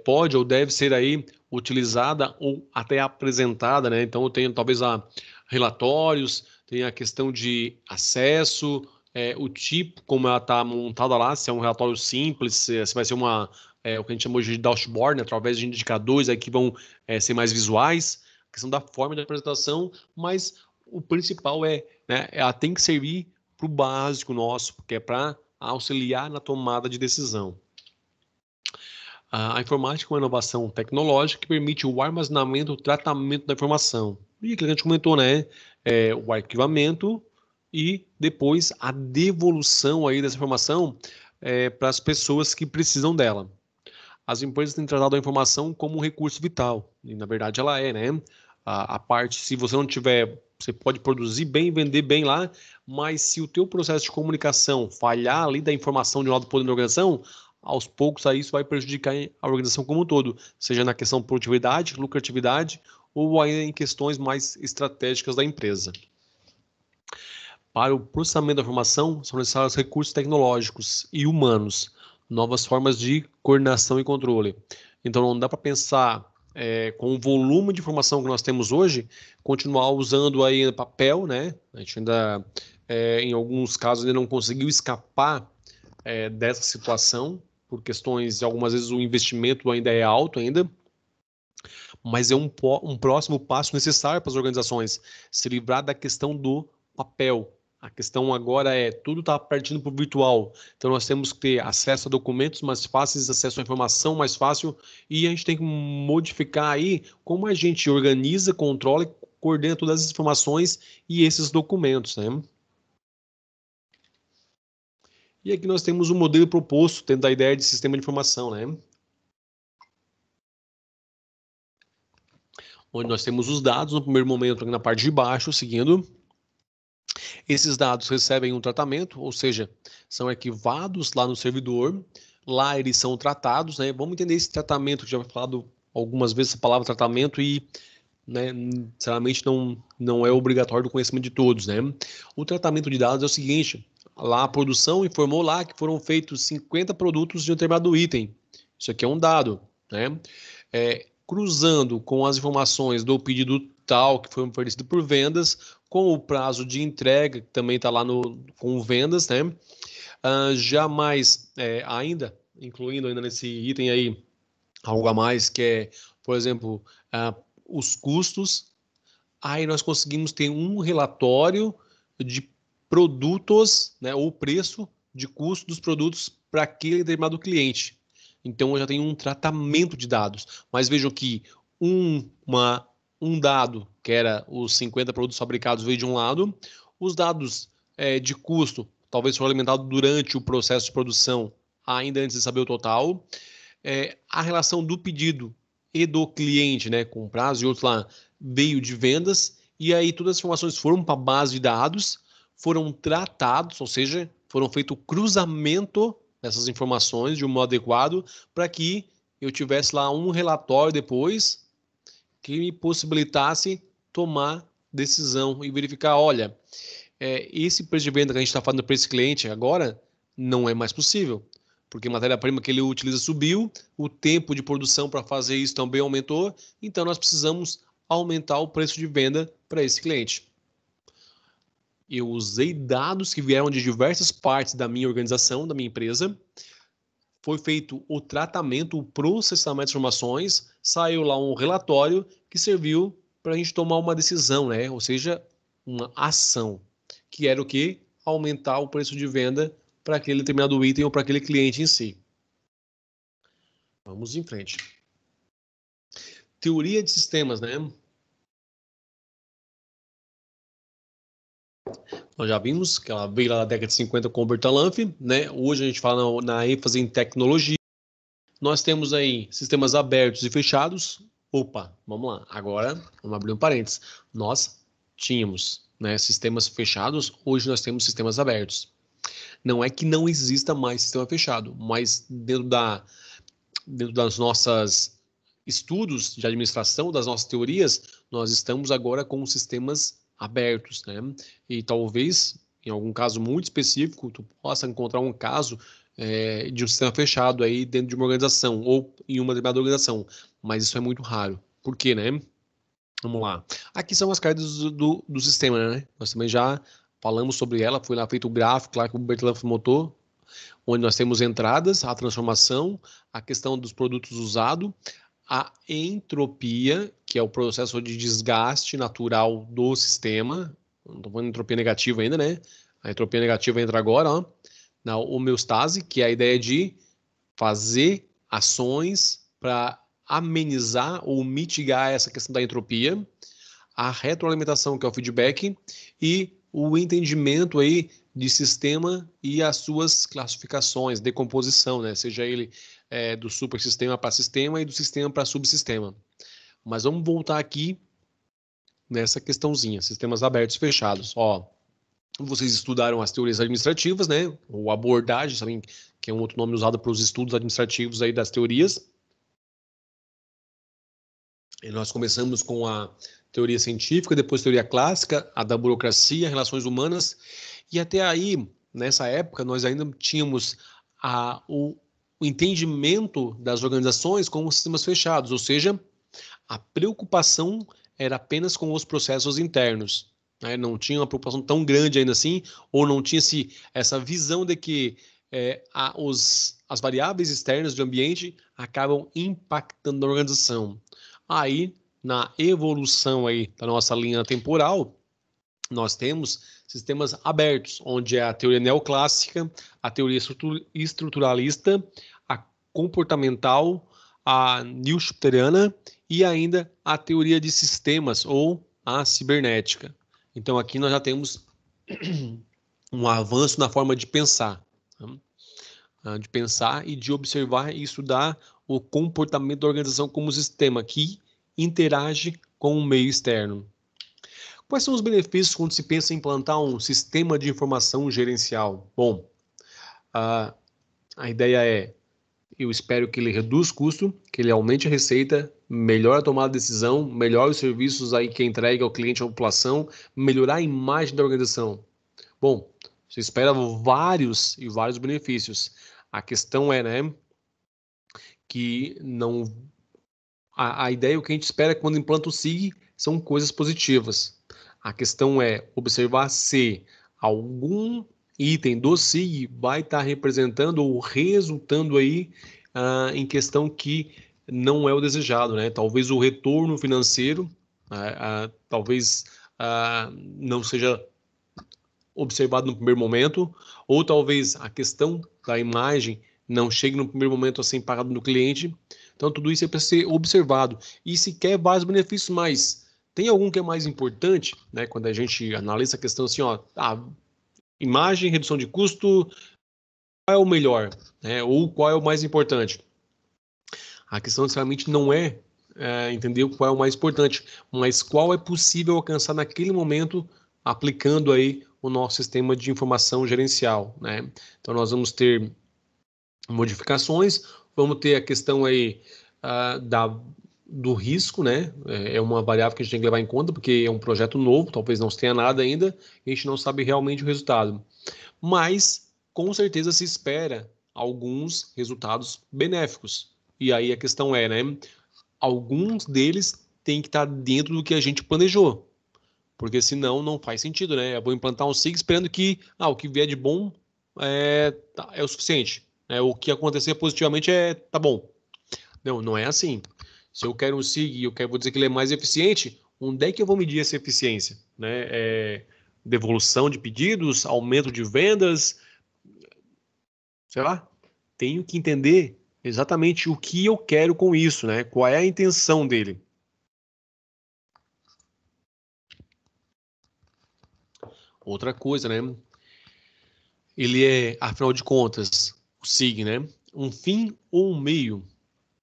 pode ou deve ser aí utilizada ou até apresentada, né? Então eu tenho talvez relatórios, tem a questão de acesso, o tipo como ela está montada lá, se é um relatório simples, se vai ser o que a gente chama de dashboard, né? Através de indicadores aí que vão ser mais visuais, a questão da forma de apresentação, mas o principal né, ela tem que servir para o básico nosso, porque é para auxiliar na tomada de decisão. A informática é uma inovação tecnológica que permite o armazenamento, o tratamento da informação. E aquilo que a gente comentou, né? O arquivamento e depois a devolução aí dessa informação para as pessoas que precisam dela. As empresas têm tratado a informação como um recurso vital. E, na verdade, ela é, né? A parte, se você não tiver, você pode produzir bem, vender bem lá, mas se o teu processo de comunicação falhar ali da informação de um lado para da organização, aos poucos aí isso vai prejudicar a organização como um todo, seja na questão de produtividade, lucratividade ou ainda em questões mais estratégicas da empresa. Para o processamento da informação, são necessários recursos tecnológicos e humanos, novas formas de coordenação e controle. Então, não dá para pensar com o volume de informação que nós temos hoje, continuar usando aí papel, né? A gente ainda, em alguns casos, ainda não conseguiu escapar dessa situação, por questões, algumas vezes o investimento ainda é alto ainda, mas é um próximo passo necessário para as organizações se livrar da questão do papel. A questão agora tudo está partindo para o virtual. Então, nós temos que ter acesso a documentos mais fáceis, acesso à informação mais fácil, e a gente tem que modificar aí como a gente organiza, controla e coordena todas as informações e esses documentos, né? E aqui nós temos o modelo proposto dentro da ideia de sistema de informação, né? Onde nós temos os dados no primeiro momento aqui na parte de baixo, seguindo. Esses dados recebem um tratamento, ou seja, são arquivados lá no servidor, lá eles são tratados, né? Vamos entender esse tratamento, que já foi falado algumas vezes a palavra tratamento e, né, sinceramente não é obrigatório do conhecimento de todos, né? O tratamento de dados é o seguinte, lá a produção informou lá que foram feitos 50 produtos de um determinado item. Isso aqui é um dado, né? Cruzando com as informações do pedido tal que foi oferecido por vendas, com o prazo de entrega, que também está lá com vendas, né? Jamais, ainda, incluindo ainda nesse item aí, algo a mais, que é, por exemplo, os custos. Aí nós conseguimos ter um relatório de produtos, né, ou preço de custo dos produtos para aquele determinado cliente. Então, eu já tenho um tratamento de dados. Mas vejam que uma um dado, que era os 50 produtos fabricados, veio de um lado, os dados de custo, talvez foram alimentados durante o processo de produção, ainda antes de saber o total, a relação do pedido e do cliente, né, com prazo e outros lá, veio de vendas, e aí todas as informações foram para a base de dados, foram tratados, ou seja, foram feito o cruzamento dessas informações de um modo adequado para que eu tivesse lá um relatório depois que me possibilitasse tomar decisão e verificar, olha, esse preço de venda que a gente está fazendo para esse cliente agora não é mais possível, porque a matéria-prima que ele utiliza subiu, o tempo de produção para fazer isso também aumentou, então nós precisamos aumentar o preço de venda para esse cliente. Eu usei dados que vieram de diversas partes da minha organização, da minha empresa, foi feito o tratamento, o processamento de informações, saiu lá um relatório que serviu para a gente tomar uma decisão, né? Ou seja, uma ação, que era o quê? Aumentar o preço de venda para aquele determinado item ou para aquele cliente em si. Vamos em frente. Teoria de sistemas, né? Nós já vimos que ela veio lá na década de 50 com o Bertalanff, né? Hoje a gente fala na ênfase em tecnologia. Nós temos aí sistemas abertos e fechados. Opa, vamos lá. Agora, vamos abrir um parênteses. Nós tínhamos, né, sistemas fechados, hoje nós temos sistemas abertos. Não é que não exista mais sistema fechado, mas dentro das nossas estudos de administração, das nossas teorias, nós estamos agora com sistemas abertos, né? E talvez, em algum caso muito específico, tu possa encontrar um caso de um sistema fechado aí dentro de uma organização ou em uma determinada organização, mas isso é muito raro. Por quê, né? Vamos lá. Aqui são as cartas do sistema, né? Nós também já falamos sobre ela, foi lá feito o gráfico lá que o Bertalanff montou, onde nós temos entradas, a transformação, a questão dos produtos usados, a entropia, que é o processo de desgaste natural do sistema. Não estou falando de entropia negativa ainda, né? A entropia negativa entra agora, ó, na homeostase, que é a ideia de fazer ações para amenizar ou mitigar essa questão da entropia, a retroalimentação, que é o feedback, e o entendimento aí de sistema e as suas classificações, decomposição, né? Seja ele do supersistema para sistema e do sistema para subsistema. Mas vamos voltar aqui nessa questãozinha, sistemas abertos e fechados. Ó, vocês estudaram as teorias administrativas, né? Ou abordagem, sabem que é um outro nome usado para os estudos administrativos aí das teorias. E nós começamos com a teoria científica, depois teoria clássica, a da burocracia, relações humanas, e até aí, nessa época, nós ainda tínhamos o entendimento das organizações como sistemas fechados, ou seja, a preocupação era apenas com os processos internos, né? Não tinha uma preocupação tão grande ainda assim, ou não tinha essa visão de que as variáveis externas do ambiente acabam impactando na organização. Aí, na evolução aí da nossa linha temporal, nós temos sistemas abertos, onde é a teoria neoclássica, a teoria estruturalista, a comportamental, a newtoniana e ainda a teoria de sistemas ou a cibernética. Então aqui nós já temos um avanço na forma de pensar, tá? De pensar e de observar e estudar o comportamento da organização como sistema que interage com o meio externo. Quais são os benefícios quando se pensa em implantar um sistema de informação gerencial? Bom, a ideia é, eu espero que ele reduza o custo, que ele aumente a receita, melhore a tomada de decisão, melhore os serviços aí que entrega ao cliente e à população, melhorar a imagem da organização. Bom, você espera vários e vários benefícios. A questão é, né, que não... A ideia, o que a gente espera quando implanta o SIG são coisas positivas. A questão é observar se algum item do SIG vai estar representando ou resultando aí em questão que não é o desejado, né? Talvez o retorno financeiro talvez não seja observado no primeiro momento, ou talvez a questão da imagem não chegue no primeiro momento a ser pagado no cliente. Então tudo isso é para ser observado. E se quer vários benefícios, mas Tem algum que é mais importante, né? Quando a gente analisa a questão assim, ó, imagem, redução de custo, qual é o melhor, né? Ou qual é o mais importante? A questão necessariamente não é, entender qual é o mais importante, mas qual é possível alcançar naquele momento aplicando aí o nosso sistema de informação gerencial, né? Então nós vamos ter modificações, vamos ter a questão aí do risco, né? É uma variável que a gente tem que levar em conta, porque é um projeto novo, talvez não se tenha nada ainda, e a gente não sabe realmente o resultado. Mas, com certeza, se espera alguns resultados benéficos. E aí a questão é, né? Alguns deles têm que estar dentro do que a gente planejou, porque senão não faz sentido, né? Eu vou implantar um SIG esperando que o que vier de bom é o suficiente. Né? O que acontecer positivamente tá bom. Não, não é assim. Se eu quero um SIG e vou dizer que ele é mais eficiente, onde é que eu vou medir essa eficiência? Né? Devolução de pedidos, aumento de vendas, sei lá. Tenho que entender exatamente o que eu quero com isso, né? Qual é a intenção dele. Outra coisa, né? Ele afinal de contas, o SIG, né? Um fim ou um meio?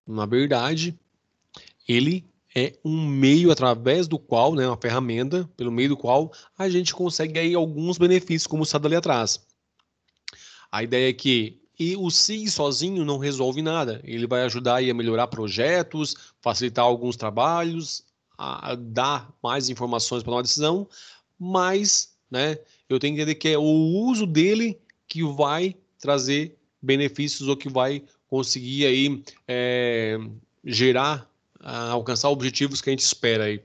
Na verdade, ele é um meio através do qual, né, uma ferramenta, pelo meio do qual a gente consegue aí alguns benefícios, como está ali atrás. A ideia é que o SIG sozinho não resolve nada. Ele vai ajudar aí a melhorar projetos, facilitar alguns trabalhos, a dar mais informações para uma decisão, mas, né, eu tenho que entender que é o uso dele que vai trazer benefícios ou que vai conseguir aí gerar, alcançar objetivos que a gente espera aí.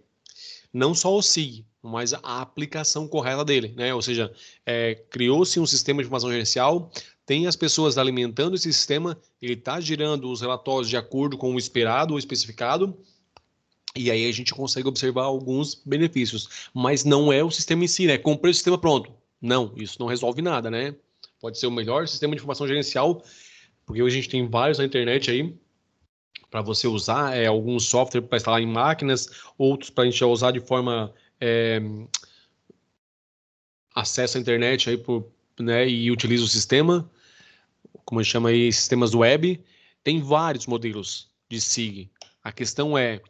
Não só o SIG, mas a aplicação correta dele, né? Ou seja, criou-se um sistema de informação gerencial, tem as pessoas alimentando esse sistema, ele está gerando os relatórios de acordo com o esperado ou especificado, e aí a gente consegue observar alguns benefícios. Mas não é o sistema em si, né? Comprei o sistema pronto. Não, isso não resolve nada, né? Pode ser o melhor sistema de informação gerencial, porque hoje a gente tem vários na internet aí, para você usar, alguns software para instalar em máquinas, outros para a gente usar de forma acesso à internet aí né, e utiliza o sistema, como a gente chama aí, sistemas web. Tem vários modelos de SIG. A questão é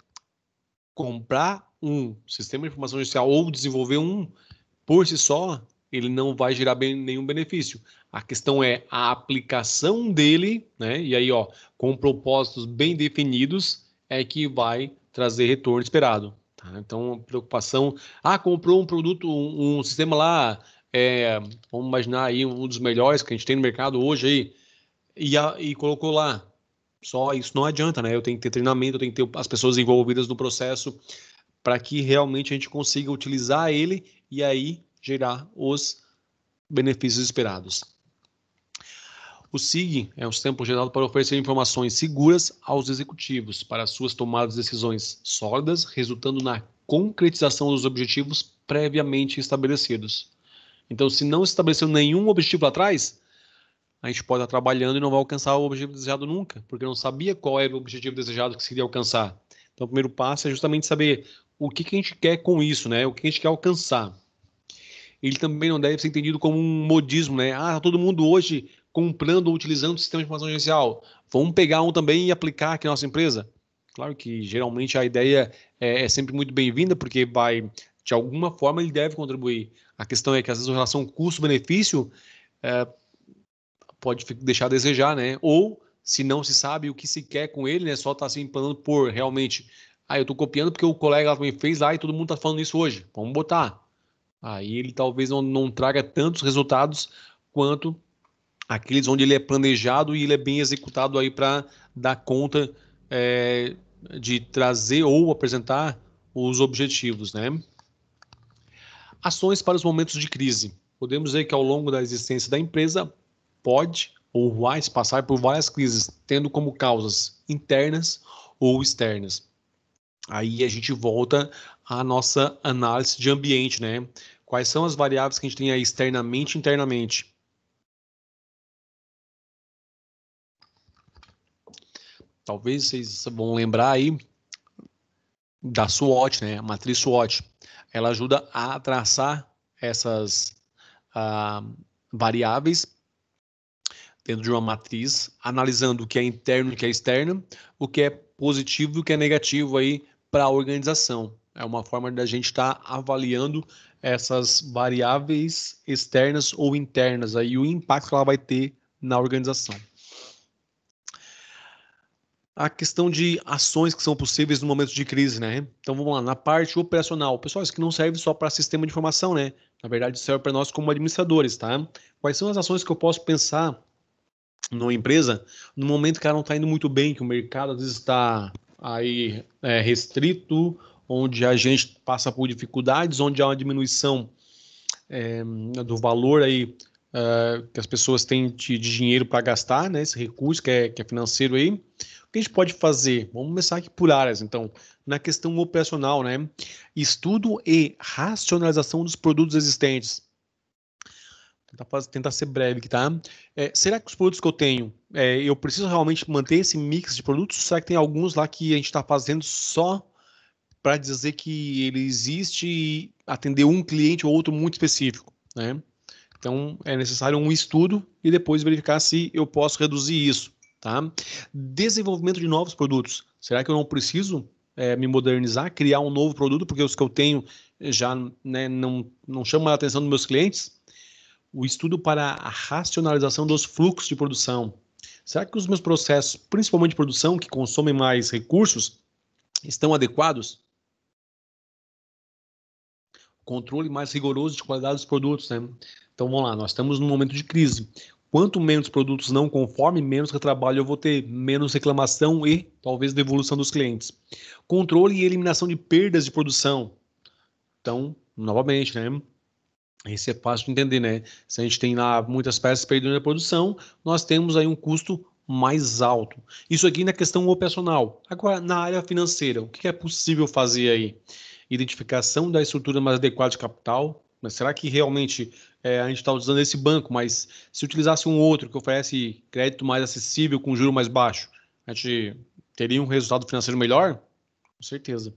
comprar um sistema de informação gerencial ou desenvolver um por si só, ele não vai gerar nenhum benefício. A questão é a aplicação dele, né? E aí, ó, com propósitos bem definidos, é que vai trazer retorno esperado. Tá? Então, preocupação. Comprou um produto, um sistema lá, vamos imaginar aí um dos melhores que a gente tem no mercado hoje aí, e colocou lá. Só isso não adianta, né? Eu tenho que ter treinamento, eu tenho que ter as pessoas envolvidas no processo para que realmente a gente consiga utilizar ele e aí gerar os benefícios esperados. O SIG é um sistema projetado para oferecer informações seguras aos executivos para suas tomadas de decisões sólidas, resultando na concretização dos objetivos previamente estabelecidos. Então, se não estabeleceu nenhum objetivo lá atrás, a gente pode estar trabalhando e não vai alcançar o objetivo desejado nunca, porque não sabia qual era o objetivo desejado que se queria alcançar. Então, o primeiro passo é justamente saber o que a gente quer com isso, né? O que a gente quer alcançar. Ele também não deve ser entendido como um modismo, né? Todo mundo hoje comprando ou utilizando o sistema de informação gerencial. Vamos pegar um também e aplicar aqui na nossa empresa? Claro que geralmente a ideia é sempre muito bem-vinda, porque vai, de alguma forma, ele deve contribuir. A questão é que às vezes a relação custo-benefício pode deixar a desejar, né? Ou se não se sabe o que se quer com ele, né? Só está se implantando por realmente, eu estou copiando porque o colega lá também fez lá e todo mundo está falando isso hoje. Vamos botar. Aí ele talvez não traga tantos resultados quanto aqueles onde ele é planejado e ele é bem executado aí para dar conta de trazer ou apresentar os objetivos, né? Ações para os momentos de crise. Podemos dizer que ao longo da existência da empresa pode ou vai se passar por várias crises, tendo como causas internas ou externas. Aí a gente volta à nossa análise de ambiente, né? Quais são as variáveis que a gente tem aí externamente e internamente? Talvez vocês vão lembrar aí, da SWOT, né? A matriz SWOT. Ela ajuda a traçar essas variáveis dentro de uma matriz, analisando o que é interno e o que é externo, o que é positivo e o que é negativo aí para a organização. É uma forma da gente estar avaliando essas variáveis externas ou internas aí, e o impacto que ela vai ter na organização. A questão de ações que são possíveis no momento de crise, né? Então vamos lá, na parte operacional. Pessoal, isso aqui não serve só para sistema de informação, né? Na verdade, serve para nós como administradores, tá? Quais são as ações que eu posso pensar numa empresa no momento que ela não está indo muito bem, que o mercado às vezes está aí restrito, onde a gente passa por dificuldades, onde há uma diminuição do valor aí que as pessoas têm de dinheiro para gastar, né? Esse recurso que é financeiro aí. O que a gente pode fazer? Vamos começar aqui por áreas, então. Na questão operacional, né? Estudo e racionalização dos produtos existentes. Tentar ser breve aqui, tá? Será que os produtos que eu tenho, eu preciso realmente manter esse mix de produtos? Será que tem alguns lá que a gente está fazendo só para dizer que ele existe e atender um cliente ou outro muito específico, né? Então, é necessário um estudo e depois verificar se eu posso reduzir isso, tá? Desenvolvimento de novos produtos. Será que eu não preciso me modernizar, criar um novo produto, porque os que eu tenho já, né, não chamam a atenção dos meus clientes? O estudo para a racionalização dos fluxos de produção. Será que os meus processos, principalmente de produção, que consomem mais recursos, estão adequados? Controle mais rigoroso de qualidade dos produtos, né? Então vamos lá, nós estamos num momento de crise. Quanto menos produtos não conforme, menos retrabalho eu vou ter, menos reclamação e talvez devolução dos clientes. Controle e eliminação de perdas de produção. Então, novamente, né? Esse é fácil de entender, né? Se a gente tem lá muitas peças perdendo na produção, nós temos aí um custo mais alto. Isso aqui na questão operacional. Agora, na área financeira, o que é possível fazer aí? Identificação da estrutura mais adequada de capital. Mas será que realmente a gente está usando esse banco, mas se utilizasse um outro que oferece crédito mais acessível com juro mais baixo, a gente teria um resultado financeiro melhor? Com certeza.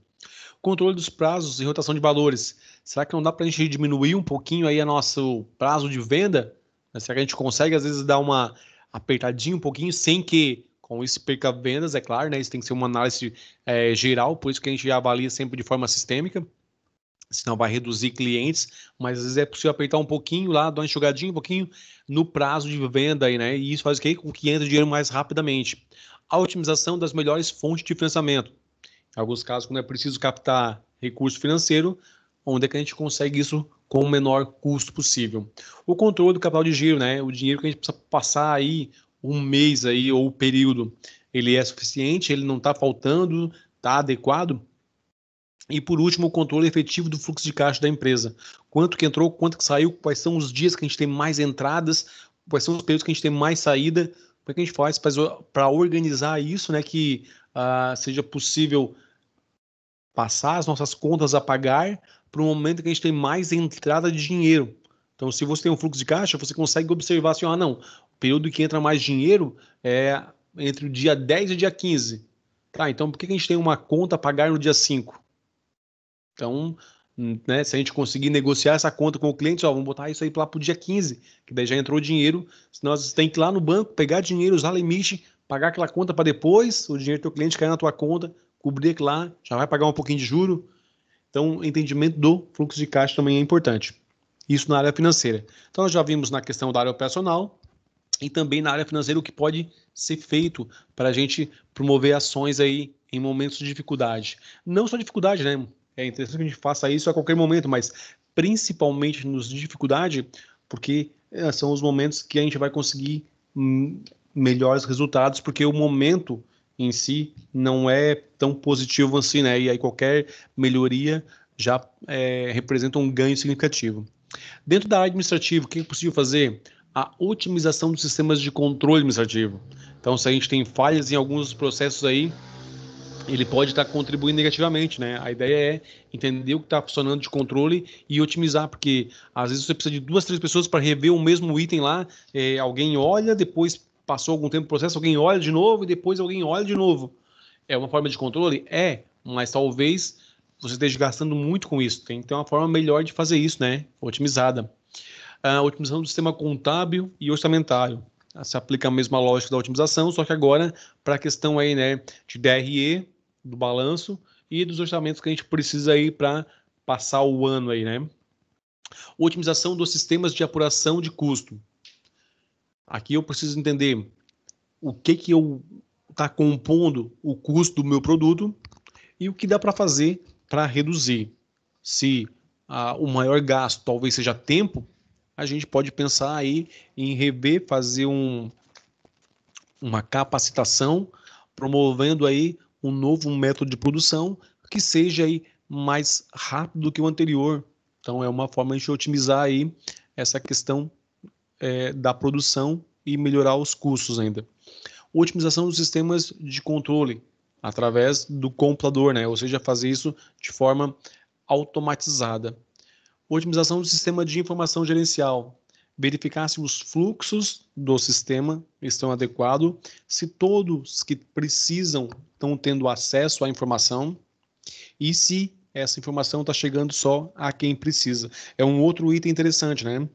Controle dos prazos e rotação de valores. Será que não dá para a gente diminuir um pouquinho aí o nosso prazo de venda? Será que a gente consegue, às vezes, dar uma apertadinha um pouquinho, sem que com isso perca vendas, é claro, né? Isso tem que ser uma análise geral, por isso que a gente avalia sempre de forma sistêmica, senão vai reduzir clientes, mas às vezes é possível apertar um pouquinho lá, dar uma enxugadinha um pouquinho no prazo de venda aí, né? E isso faz o quê? Com que entre dinheiro mais rapidamente. A otimização das melhores fontes de financiamento. Em alguns casos, quando é preciso captar recurso financeiro, onde é que a gente consegue isso com o menor custo possível. O controle do capital de giro, né? O dinheiro que a gente precisa passar aí um mês aí ou período, ele é suficiente, ele não está faltando, está adequado. E por último, o controle efetivo do fluxo de caixa da empresa. Quanto que entrou, quanto que saiu, quais são os dias que a gente tem mais entradas, quais são os períodos que a gente tem mais saída, como é que a gente faz para organizar isso, né? Que seja possível passar as nossas contas a pagar para o momento que a gente tem mais entrada de dinheiro. Então, se você tem um fluxo de caixa, você consegue observar assim, não, o período que entra mais dinheiro é entre o dia 10 e o dia 15. Tá, então por que a gente tem uma conta a pagar no dia 5? Então, né, se a gente conseguir negociar essa conta com o cliente, vamos botar isso aí lá para o dia 15, que daí já entrou dinheiro, senão nós tem que ir lá no banco, pegar dinheiro, usar limite, pagar aquela conta para depois o dinheiro do teu cliente cair na tua conta, cobrir aquilo lá, já vai pagar um pouquinho de juro. Então, o entendimento do fluxo de caixa também é importante. Isso na área financeira. Então, nós já vimos na questão da área operacional e também na área financeira o que pode ser feito para a gente promover ações aí em momentos de dificuldade. Não só dificuldade, né? É interessante que a gente faça isso a qualquer momento, mas principalmente nos de dificuldade, porque são os momentos que a gente vai conseguir melhores resultados, porque o momento em si não é tão positivo assim, né? E aí qualquer melhoria já representa um ganho significativo. Dentro da área administrativa, o que é possível fazer? A otimização dos sistemas de controle administrativo. Então, se a gente tem falhas em alguns processos aí, ele pode estar contribuindo negativamente, né? A ideia é entender o que está funcionando de controle e otimizar, porque às vezes você precisa de 2, 3 pessoas para rever o mesmo item lá, alguém olha, depois passou algum tempo no processo, alguém olha de novo e depois alguém olha de novo. É uma forma de controle? mas talvez você esteja gastando muito com isso. Tem que ter uma forma melhor de fazer isso, né? Otimizada. A otimização do sistema contábil e orçamentário. Se aplica a mesma lógica da otimização, só que agora para a questão aí, né, de DRE, do balanço e dos orçamentos que a gente precisa aí para passar o ano aí, né? Otimização dos sistemas de apuração de custo. Aqui eu preciso entender o que eu está compondo o custo do meu produto e o que dá para fazer para reduzir. Se o maior gasto talvez seja tempo, a gente pode pensar aí em rever, fazer uma capacitação, promovendo aí um novo método de produção que seja aí mais rápido do que o anterior. Então é uma forma de a gente otimizar aí essa questão da produção e melhorar os custos ainda. Otimização dos sistemas de controle através do computador, né? Ou seja, fazer isso de forma automatizada. Otimização do sistema de informação gerencial. Verificar se os fluxos do sistema estão adequados, se todos que precisam estão tendo acesso à informação e se essa informação está chegando só a quem precisa. É um outro item interessante, né?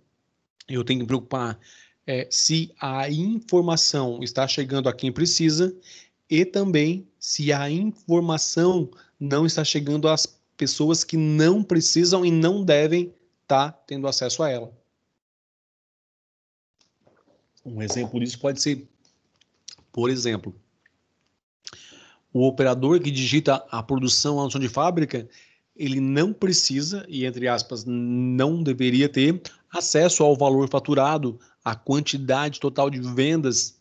Eu tenho que me preocupar se a informação está chegando a quem precisa e também se a informação não está chegando às pessoas que não precisam e não devem estar tendo acesso a ela. Um exemplo disso pode ser, por exemplo, o operador que digita a produção, a noção de fábrica, ele não precisa, e entre aspas, não deveria ter acesso ao valor faturado, à quantidade total de vendas.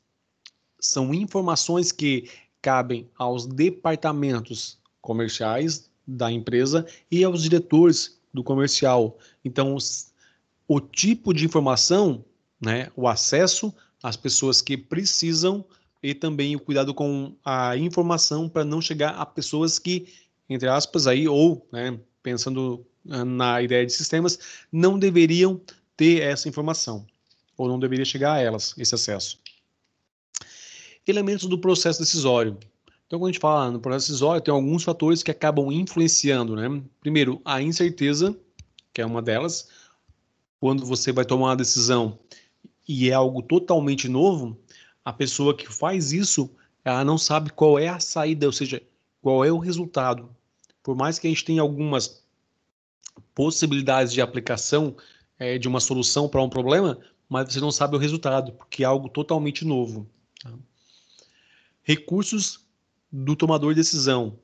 São informações que cabem aos departamentos comerciais da empresa e aos diretores do comercial. Então, o tipo de informação, né, o acesso às pessoas que precisam e também o cuidado com a informação para não chegar a pessoas que, entre aspas, aí, ou, né, pensando na ideia de sistemas, não deveriam ter essa informação, ou não deveria chegar a elas, esse acesso. Elementos do processo decisório. Então, quando a gente fala no processo decisório, tem alguns fatores que acabam influenciando, né? Primeiro, a incerteza, que é uma delas. Quando você vai tomar uma decisão e é algo totalmente novo, a pessoa que faz isso, ela não sabe qual é a saída, ou seja, qual é o resultado. Por mais que a gente tenha algumas possibilidades de aplicação de uma solução para um problema, mas você não sabe o resultado, porque é algo totalmente novo. Tá? Recursos do tomador de decisão.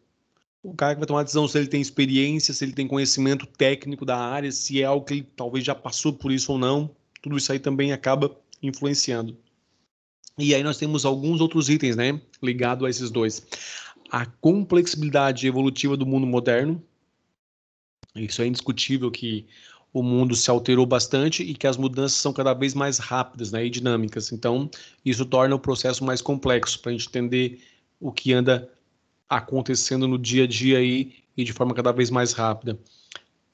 O cara que vai tomar a decisão, se ele tem experiência, se ele tem conhecimento técnico da área, se é algo que ele talvez já passou por isso ou não, tudo isso aí também acaba influenciando. E aí nós temos alguns outros itens, né, ligados a esses dois. A complexibilidade evolutiva do mundo moderno. Isso é indiscutível que o mundo se alterou bastante e que as mudanças são cada vez mais rápidas, né, e dinâmicas. Então, isso torna o processo mais complexo para a gente entender o que anda acontecendo no dia a dia aí e de forma cada vez mais rápida.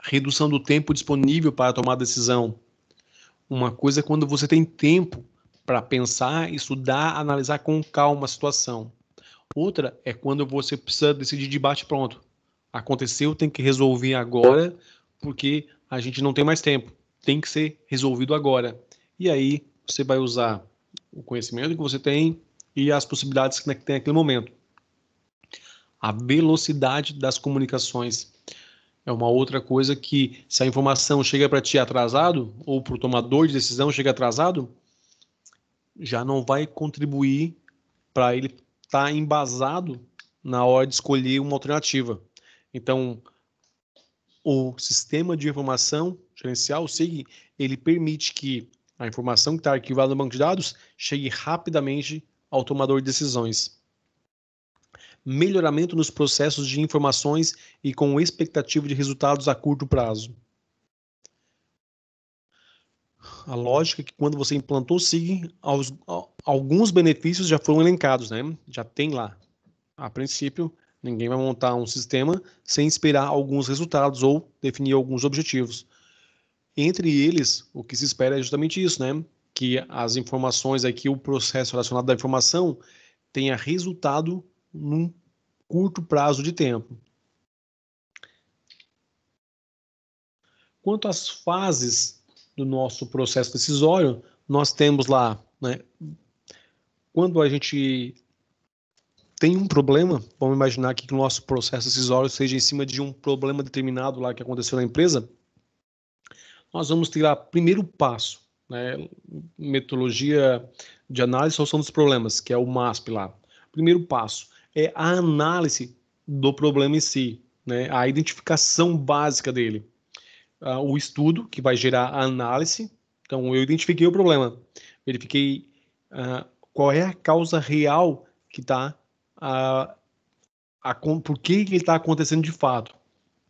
Redução do tempo disponível para tomar decisão. Uma coisa é quando você tem tempo para pensar, estudar, analisar com calma a situação. Outra é quando você precisa decidir de bate-pronto. Aconteceu, tem que resolver agora, porque a gente não tem mais tempo. Tem que ser resolvido agora. E aí você vai usar o conhecimento que você tem e as possibilidades que tem naquele momento. A velocidade das comunicações é uma outra coisa que, se a informação chega para ti atrasado, ou para o tomador de decisão chega atrasado, já não vai contribuir para ele estar embasado na hora de escolher uma alternativa. Então, o sistema de informação gerencial, o SIG, ele permite que a informação que está arquivada no banco de dados chegue rapidamente ao tomador de decisões. Melhoramento nos processos de informações e com expectativa de resultados a curto prazo. A lógica é que quando você implantou o SIG, alguns benefícios já foram elencados, né? Já tem lá. A princípio, ninguém vai montar um sistema sem esperar alguns resultados ou definir alguns objetivos. Entre eles, o que se espera é justamente isso, né? Que as informações aqui, o processo relacionado da informação, tenha resultado num curto prazo de tempo. Quanto às fases do nosso processo decisório, nós temos lá, né, quando a gente tem um problema, vamos imaginar que o nosso processo decisório seja em cima de um problema determinado lá que aconteceu na empresa, nós vamos ter lá primeiro passo, né, metodologia de análise e solução dos problemas, que é o MASP lá. Primeiro passo é a análise do problema em si, né, a identificação básica dele. O estudo, que vai gerar a análise. Então, eu identifiquei o problema, verifiquei qual é a causa real que está, por que ele está acontecendo de fato.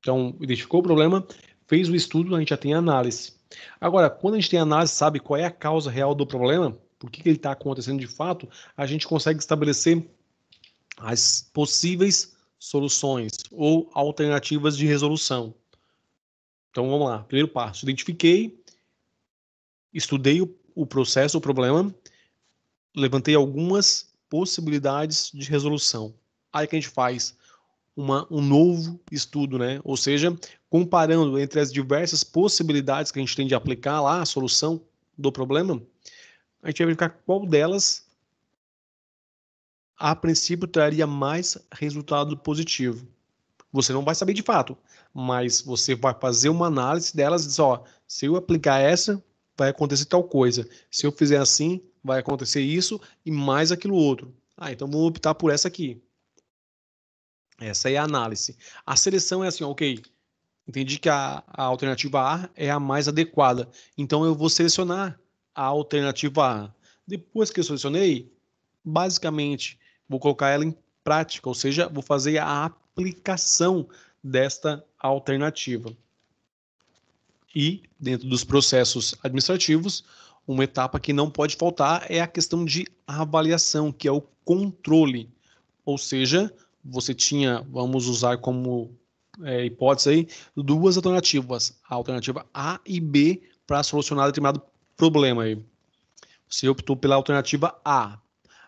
Então, identificou o problema, fez o estudo, a gente já tem a análise. Agora, quando a gente tem a análise, sabe qual é a causa real do problema, por que ele está acontecendo de fato, a gente consegue estabelecer as possíveis soluções ou alternativas de resolução. Então, vamos lá. Primeiro passo, identifiquei, estudei o processo, o problema, levantei algumas possibilidades de resolução. Aí que a gente faz um novo estudo, né? Ou seja, comparando entre as diversas possibilidades que a gente tem de aplicar lá a solução do problema, a gente vai verificar qual delas, a princípio, traria mais resultado positivo. Você não vai saber de fato, mas você vai fazer uma análise delas e dizer, ó, se eu aplicar essa, vai acontecer tal coisa. Se eu fizer assim, vai acontecer isso e mais aquilo outro. Então vamos optar por essa aqui. Essa é a análise. A seleção é assim, ok, entendi que a alternativa A é a mais adequada, então eu vou selecionar a alternativa A. Depois que eu selecionei, basicamente, vou colocar ela em prática, ou seja, vou fazer a aplicação desta alternativa. E, dentro dos processos administrativos, uma etapa que não pode faltar é a questão de avaliação, que é o controle. Ou seja, você tinha, vamos usar como hipótese aí, duas alternativas, a alternativa A e B, para solucionar determinado problema aí. Você optou pela alternativa A.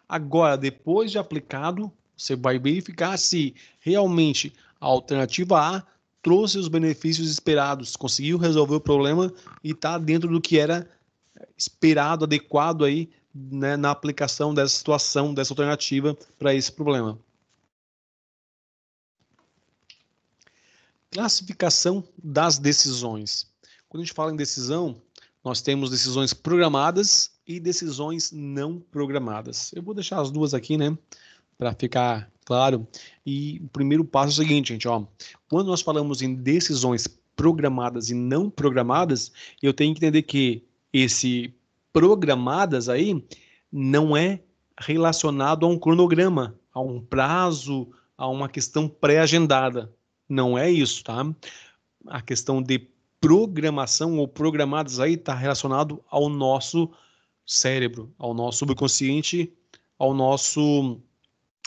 Agora, depois de aplicado, você vai verificar se realmente a alternativa A trouxe os benefícios esperados, conseguiu resolver o problema e está dentro do que era esperado, adequado aí, né, na aplicação dessa situação, dessa alternativa para esse problema. Classificação das decisões. Quando a gente fala em decisão, nós temos decisões programadas e decisões não programadas. Eu vou deixar as duas aqui, né, para ficar claro. E o primeiro passo é o seguinte, gente, ó, quando nós falamos em decisões programadas e não programadas, eu tenho que entender que esse programadas aí não é relacionado a um cronograma, a um prazo, a uma questão pré-agendada. Não é isso, tá? A questão de programação ou programadas aí está relacionado ao nosso cérebro, ao nosso subconsciente, ao nosso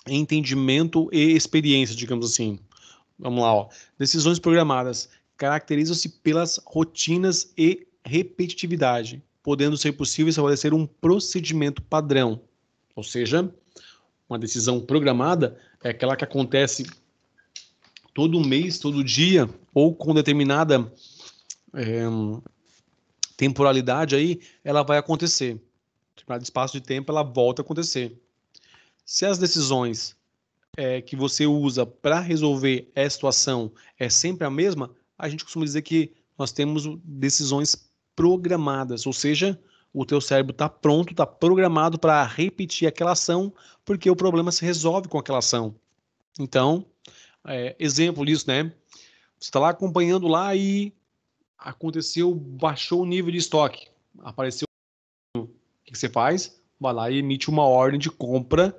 entendimento e experiência, digamos assim. Vamos lá, ó. Decisões programadas caracterizam-se pelas rotinas e repetitividade, podendo ser possível estabelecer um procedimento padrão. Ou seja, uma decisão programada é aquela que acontece todo mês, todo dia, ou com determinada temporalidade aí, ela vai acontecer. Determinado espaço de tempo, ela volta a acontecer. Se as decisões que você usa para resolver essa situação é sempre a mesma, a gente costuma dizer que nós temos decisões programadas, ou seja, o teu cérebro está pronto, está programado para repetir aquela ação, porque o problema se resolve com aquela ação. Então, exemplo disso, né? Você está lá acompanhando lá e aconteceu, baixou o nível de estoque, apareceu, o que você faz? Vai lá e emite uma ordem de compra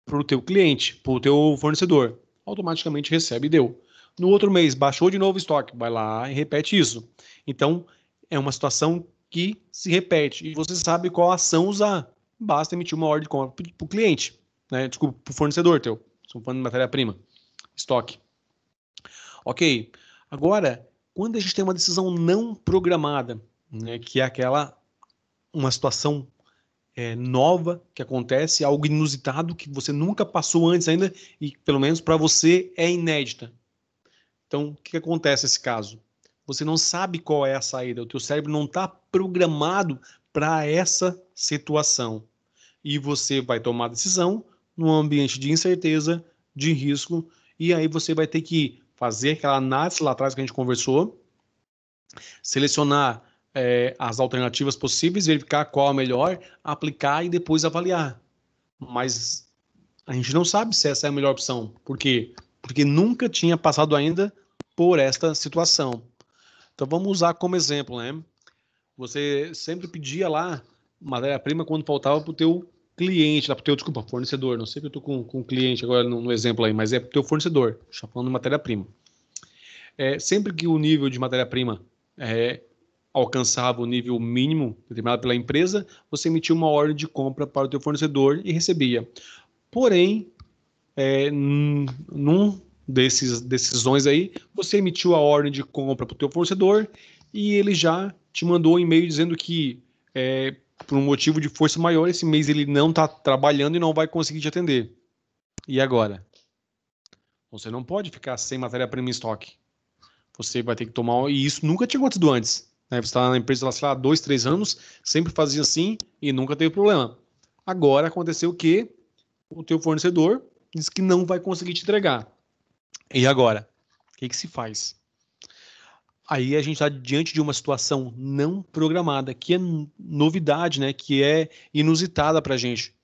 para o teu cliente, para o teu fornecedor, automaticamente recebe e deu. No outro mês, baixou de novo o estoque, vai lá e repete isso. Então, é uma situação que se repete e você sabe qual ação usar. Basta emitir uma ordem de compra para o cliente, né? Desculpa, para o fornecedor teu. Estou falando de matéria-prima, estoque. Ok. Agora, quando a gente tem uma decisão não programada, né, que é uma situação nova que acontece, algo inusitado que você nunca passou antes ainda e pelo menos para você é inédita. Então, o que acontece nesse caso? você não sabe qual é a saída, o teu cérebro não está programado para essa situação. E você vai tomar decisão num ambiente de incerteza, de risco, e aí você vai ter que fazer aquela análise lá atrás que a gente conversou, selecionar as alternativas possíveis, verificar qual a melhor, aplicar e depois avaliar. Mas a gente não sabe se essa é a melhor opção. Por quê? Porque nunca tinha passado ainda por esta situação. Então vamos usar como exemplo, né? Você sempre pedia lá matéria-prima quando faltava para o teu cliente, para o teu, desculpa, fornecedor. Não sei que eu estou com cliente agora no exemplo aí, mas é para o teu fornecedor. Estou falando de matéria-prima. Sempre que o nível de matéria-prima alcançava o nível mínimo determinado pela empresa, você emitia uma ordem de compra para o teu fornecedor e recebia. Porém, num desses decisões aí, você emitiu a ordem de compra para o teu fornecedor e ele já te mandou um e-mail dizendo que, por um motivo de força maior, esse mês ele não está trabalhando e não vai conseguir te atender. E agora? Você não pode ficar sem matéria-prima em estoque. Você vai ter que tomar... E isso nunca tinha acontecido antes. Né? Você está na empresa, sei lá, 2, 3 anos, sempre fazia assim e nunca teve problema. Agora aconteceu que o teu fornecedor disse que não vai conseguir te entregar. E agora? O que se faz? Aí a gente está diante de uma situação não programada, que é novidade, né? Que é inusitada para a gente.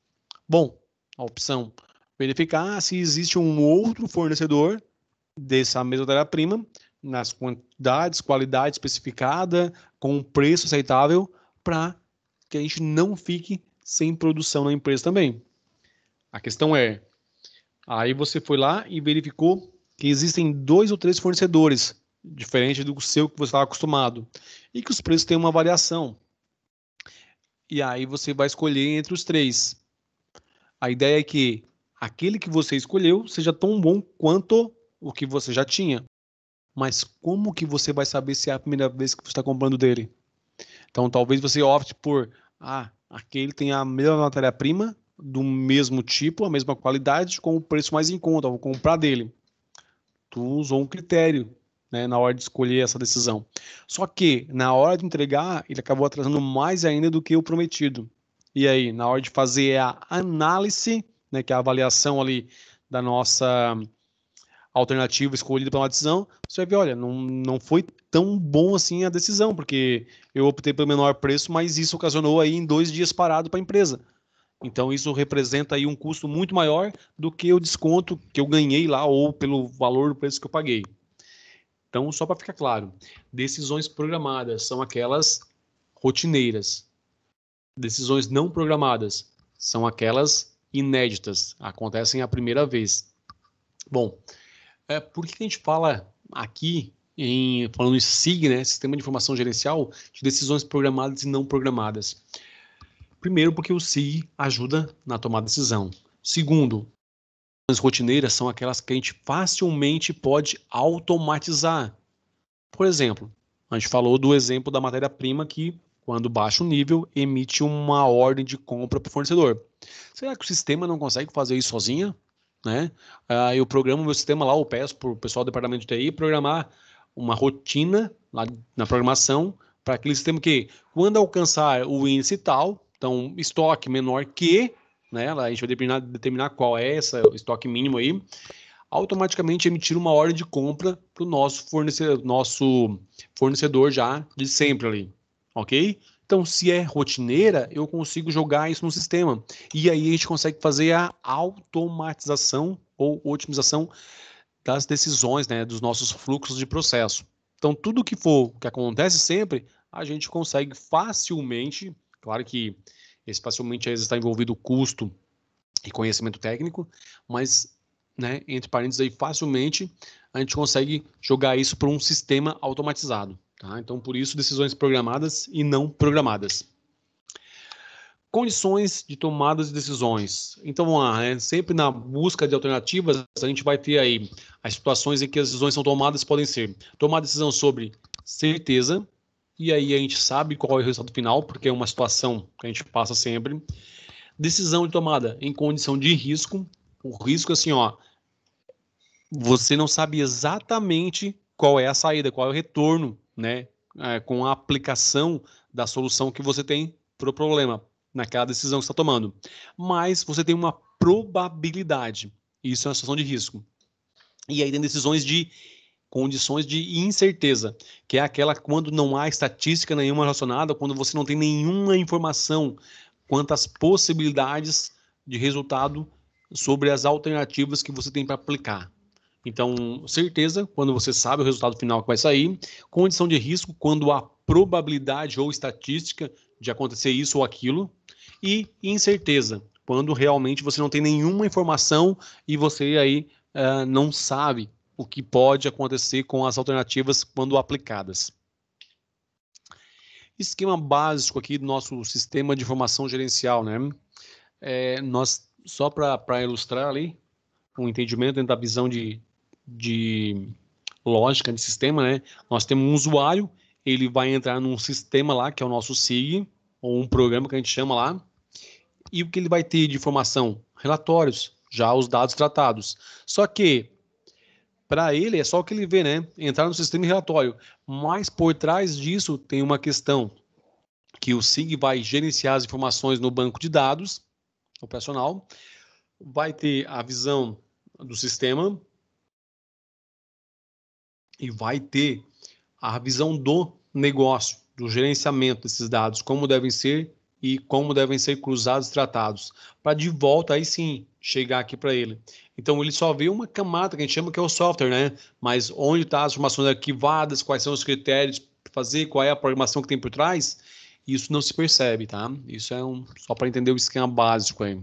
Bom, a opção, verificar se existe um outro fornecedor dessa mesma matéria-prima, nas quantidades, qualidade especificada, com um preço aceitável, para que a gente não fique sem produção na empresa também. A questão é, aí você foi lá e verificou que existem 2 ou 3 fornecedores, diferente do seu que você estava acostumado, e que os preços têm uma variação. E aí você vai escolher entre os 3. A ideia é que aquele que você escolheu seja tão bom quanto o que você já tinha. Mas como que você vai saber se é a primeira vez que você está comprando dele? Então talvez você opte por, aquele tem a mesma matéria-prima, do mesmo tipo, a mesma qualidade, com o preço mais em conta, vou comprar dele. Tu usou um critério, né, na hora de escolher essa decisão. Só que, na hora de entregar, ele acabou atrasando mais ainda do que o prometido. E aí, na hora de fazer a análise, né, que é a avaliação ali da nossa alternativa escolhida para uma decisão, você vai ver, olha, não foi tão bom assim a decisão, porque eu optei pelo menor preço, mas isso ocasionou aí em 2 dias parado para a empresa. Então isso representa aí um custo muito maior do que o desconto que eu ganhei lá ou pelo valor do preço que eu paguei. Então, só para ficar claro, decisões programadas são aquelas rotineiras. Decisões não programadas são aquelas inéditas, acontecem a primeira vez. Bom, por que a gente fala aqui, falando em SIG, né, Sistema de Informação Gerencial, de decisões programadas e não programadas? Primeiro, porque o SIG ajuda na tomada de decisão. Segundo, as rotineiras são aquelas que a gente facilmente pode automatizar. Por exemplo, a gente falou do exemplo da matéria-prima que, quando baixa o nível, emite uma ordem de compra para o fornecedor. Será que o sistema não consegue fazer isso sozinho? Né? Eu programo o meu sistema lá, eu peço para o pessoal do departamento de TI programar uma rotina lá na programação para aquele sistema que, quando alcançar o índice tal, então estoque menor que, né, a gente vai determinar qual é esse estoque mínimo aí, automaticamente emitir uma ordem de compra para o nosso fornecedor já de sempre ali, ok? Então, se é rotineira, eu consigo jogar isso no sistema. E aí a gente consegue fazer a automatização ou otimização das decisões, né, dos nossos fluxos de processo. Então, tudo que acontece sempre, a gente consegue facilmente, claro que esse facilmente está envolvido custo e conhecimento técnico, mas, né, entre parênteses aí, facilmente a gente consegue jogar isso para um sistema automatizado. Tá? Então, por isso, decisões programadas e não programadas. Condições de tomada de decisões. Então, vamos lá, né? Sempre na busca de alternativas, a gente vai ter aí as situações em que as decisões são tomadas, podem ser tomar decisão sobre certeza, e aí a gente sabe qual é o resultado final, porque é uma situação que a gente passa sempre. Decisão de tomada em condição de risco. O risco, assim, você não sabe exatamente qual é a saída, qual é o retorno né, com a aplicação da solução que você tem para o problema, naquela decisão que você está tomando. Mas você tem uma probabilidade. Isso é uma situação de risco. E aí tem decisões de condições de incerteza, que é aquela quando não há estatística nenhuma relacionada, quando você não tem nenhuma informação quanto às possibilidades de resultado sobre as alternativas que você tem para aplicar. Então, certeza, quando você sabe o resultado final que vai sair. Condição de risco, quando há probabilidade ou estatística de acontecer isso ou aquilo. E incerteza, quando realmente você não tem nenhuma informação e você aí não sabe o que pode acontecer com as alternativas quando aplicadas. Esquema básico aqui do nosso sistema de informação gerencial, né? Nós, só para ilustrar ali, um entendimento dentro da visão de lógica de sistema, né? Nós temos um usuário, ele vai entrar num sistema lá, que é o nosso SIG, ou um programa que a gente chama lá, e o que ele vai ter de informação? Relatórios, já os dados tratados. Só que, para ele, é só o que ele vê, né? Entrar no sistema e relatório. Mas, por trás disso, tem uma questão que o SIG vai gerenciar as informações no banco de dados operacional, vai ter a visão do sistema e vai ter a visão do negócio, do gerenciamento desses dados, como devem ser e como devem ser cruzados e tratados, para de volta aí sim chegar aqui para ele. Então ele só vê uma camada que a gente chama que é o software, né? Mas onde estão as informações arquivadas, quais são os critérios para fazer, qual é a programação que tem por trás, isso não se percebe, tá? Isso é só para entender o esquema básico aí.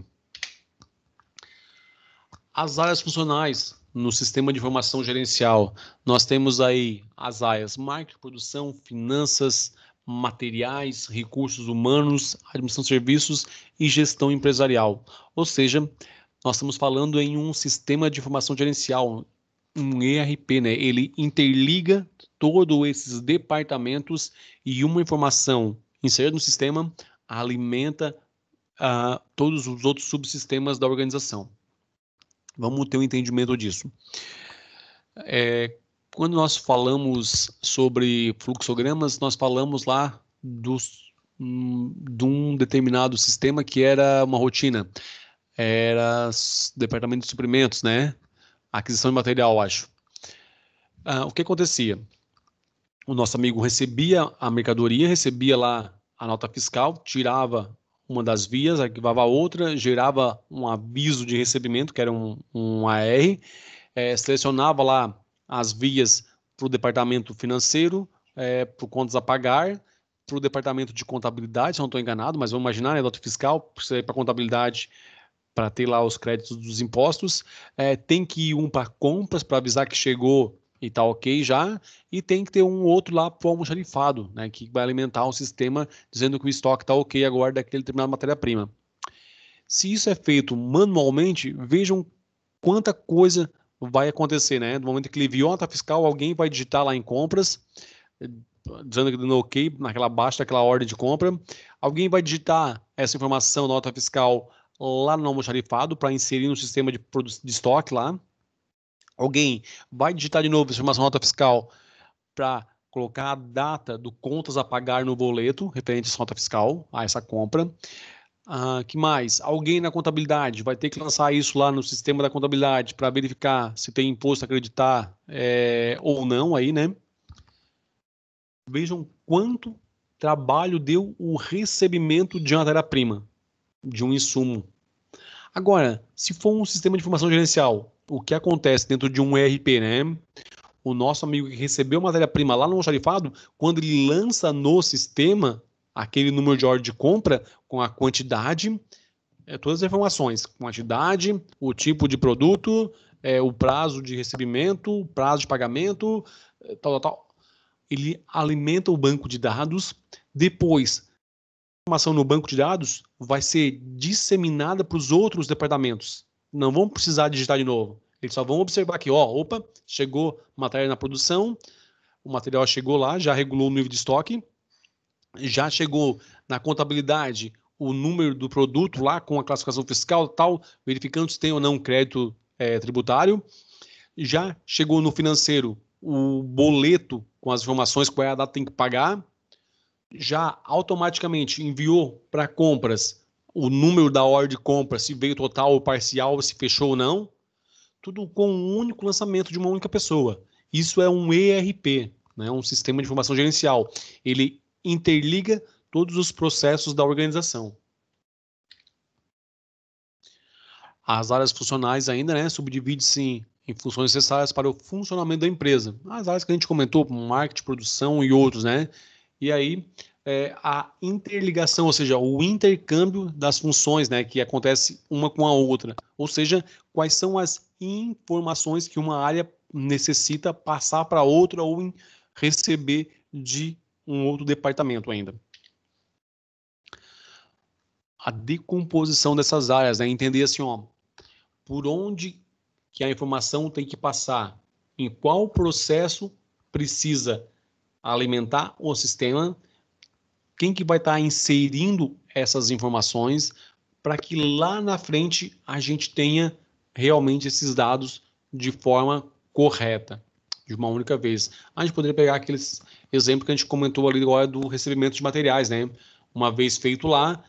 As áreas funcionais no sistema de informação gerencial, nós temos aí as áreas marketing, produção, finanças, materiais, recursos humanos, administração de serviços e gestão empresarial. Ou seja, nós estamos falando em um sistema de informação gerencial, um ERP, né? Ele interliga todos esses departamentos e uma informação inserida no sistema alimenta todos os outros subsistemas da organização. Vamos ter um entendimento disso. Quando nós falamos sobre fluxogramas, nós falamos lá de um determinado sistema que era uma rotina. Era departamento de suprimentos, né? Aquisição de material, acho. O que acontecia? O nosso amigo recebia a mercadoria, recebia lá a nota fiscal, tirava uma das vias, arquivava a outra, gerava um aviso de recebimento, que era um AR, selecionava lá as vias para o departamento financeiro, para contas a pagar, para o departamento de contabilidade, se não estou enganado, mas vamos imaginar, né, nota fiscal, para contabilidade, para ter lá os créditos dos impostos, tem que ir um para compras, para avisar que chegou e tá ok já, e tem que ter um outro lá para o almoxarifado, né, que vai alimentar o sistema dizendo que o estoque está ok agora daquele determinado matéria-prima. Se isso é feito manualmente, vejam quanta coisa vai acontecer, né? No momento que ele viu a nota fiscal, alguém vai digitar lá em compras, dizendo que dando ok naquela baixa daquela ordem de compra, alguém vai digitar essa informação da nota fiscal lá no almoxarifado para inserir no sistema de estoque lá. Alguém vai digitar de novo essa informação da nota fiscal para colocar a data do contas a pagar no boleto referente a essa nota fiscal, a essa compra. Que mais? Alguém na contabilidade vai ter que lançar isso lá no sistema da contabilidade para verificar se tem imposto a acreditar ou não aí, né? Vejam quanto trabalho deu o recebimento de uma matéria-prima, de um insumo. Agora, se for um sistema de informação gerencial, o que acontece dentro de um ERP, né? O nosso amigo que recebeu matéria-prima lá no almoxarifado, quando ele lança no sistema aquele número de ordem de compra com a quantidade, todas as informações, quantidade, o tipo de produto, o prazo de recebimento, o prazo de pagamento, tal. Ele alimenta o banco de dados, depois a informação no banco de dados vai ser disseminada para os outros departamentos. Não vão precisar digitar de novo. Eles só vão observar aqui, opa, chegou matéria na produção, o material chegou lá, já regulou o nível de estoque, já chegou na contabilidade o número do produto lá com a classificação fiscal tal, verificando se tem ou não crédito tributário, já chegou no financeiro o boleto com as informações qual é a data que tem que pagar, já automaticamente enviou para compras o número da ordem de compra, se veio total ou parcial, se fechou ou não, tudo com um único lançamento de uma única pessoa. Isso é um ERP, né, um sistema de informação gerencial. Ele interliga todos os processos da organização. As áreas funcionais ainda, né, subdivide-se em funções necessárias para o funcionamento da empresa. As áreas que a gente comentou, marketing, produção e outros, né? E aí, a interligação, ou seja, o intercâmbio das funções, né, que acontece uma com a outra. Ou seja, quais são as informações que uma área necessita passar para outra ou receber de um outro departamento ainda. A decomposição dessas áreas, né, entender assim, ó, por onde que a informação tem que passar, em qual processo precisa alimentar o sistema, quem que vai estar inserindo essas informações para que lá na frente a gente tenha realmente esses dados de forma correta, de uma única vez. A gente poderia pegar aqueles exemplos que a gente comentou ali agora do recebimento de materiais, né? Uma vez feito lá,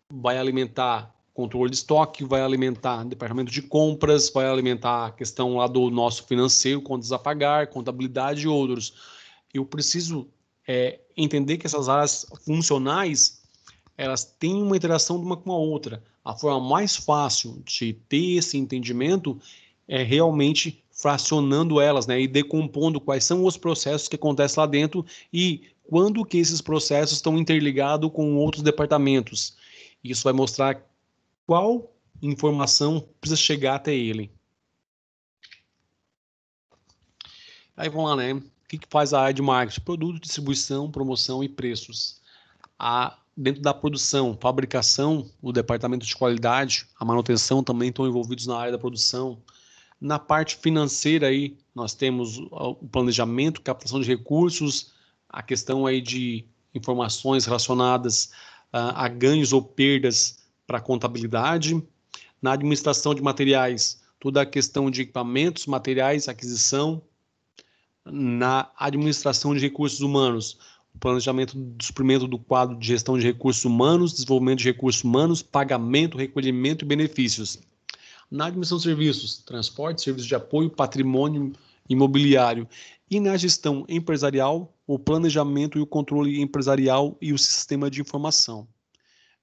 vai alimentar controle de estoque, vai alimentar departamento de compras, vai alimentar a questão lá do nosso financeiro, contas a pagar, contabilidade e outros. Eu preciso entender que essas áreas funcionais, elas têm uma interação de uma com a outra. A forma mais fácil de ter esse entendimento é realmente fracionando elas, né, e decompondo quais são os processos que acontecem lá dentro e quando que esses processos estão interligados com outros departamentos. Isso vai mostrar qual informação precisa chegar até ele. Aí vamos lá, né? O que faz a área de marketing? Produto, distribuição, promoção e preços. Dentro da produção, fabricação, o departamento de qualidade, a manutenção também estão envolvidos na área da produção. Na parte financeira aí, nós temos o planejamento, captação de recursos, a questão aí de informações relacionadas a ganhos ou perdas para contabilidade. Na administração de materiais, toda a questão de equipamentos, materiais, aquisição. Na administração de recursos humanos, o planejamento do suprimento do quadro de gestão de recursos humanos, desenvolvimento de recursos humanos, pagamento, recolhimento e benefícios. Na administração de serviços, transporte, serviços de apoio, patrimônio imobiliário. E na gestão empresarial, o planejamento e o controle empresarial e o sistema de informação.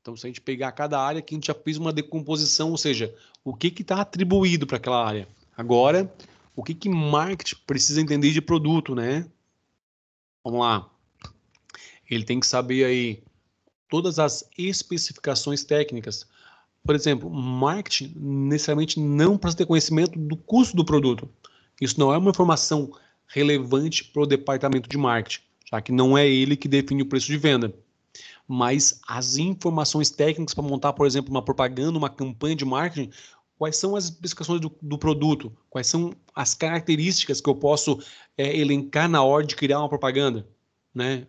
Então, se a gente pegar cada área, aqui a gente já fez uma decomposição, ou seja, o que está atribuído para aquela área. Agora, o que marketing precisa entender de produto, né? Vamos lá. Ele tem que saber aí todas as especificações técnicas. Por exemplo, marketing necessariamente não precisa ter conhecimento do custo do produto. Isso não é uma informação relevante para o departamento de marketing, já que não é ele que define o preço de venda. Mas as informações técnicas para montar, por exemplo, uma propaganda, uma campanha de marketing, quais são as especificações do produto, quais são as características que eu posso elencar na hora de criar uma propaganda, né?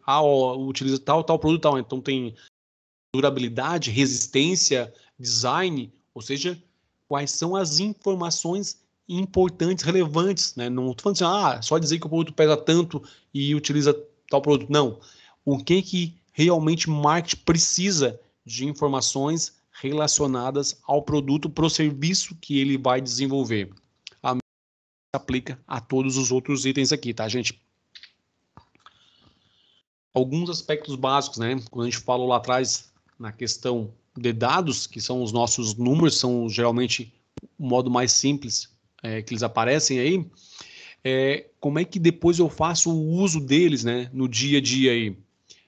Utiliza tal produto, tal. Então tem durabilidade, resistência, design, ou seja, quais são as informações importantes, relevantes, né? Não estou falando assim, só dizer que o produto pesa tanto e utiliza tal produto. Não. O que realmente marketing precisa de informações relacionadas ao produto, para o serviço que ele vai desenvolver. A mesma se aplica a todos os outros itens aqui, tá, gente? Alguns aspectos básicos, né? Quando a gente falou lá atrás na questão de dados, que são os nossos números, são geralmente o modo mais simples que eles aparecem aí. Como é que depois eu faço o uso deles, né? No dia a dia aí.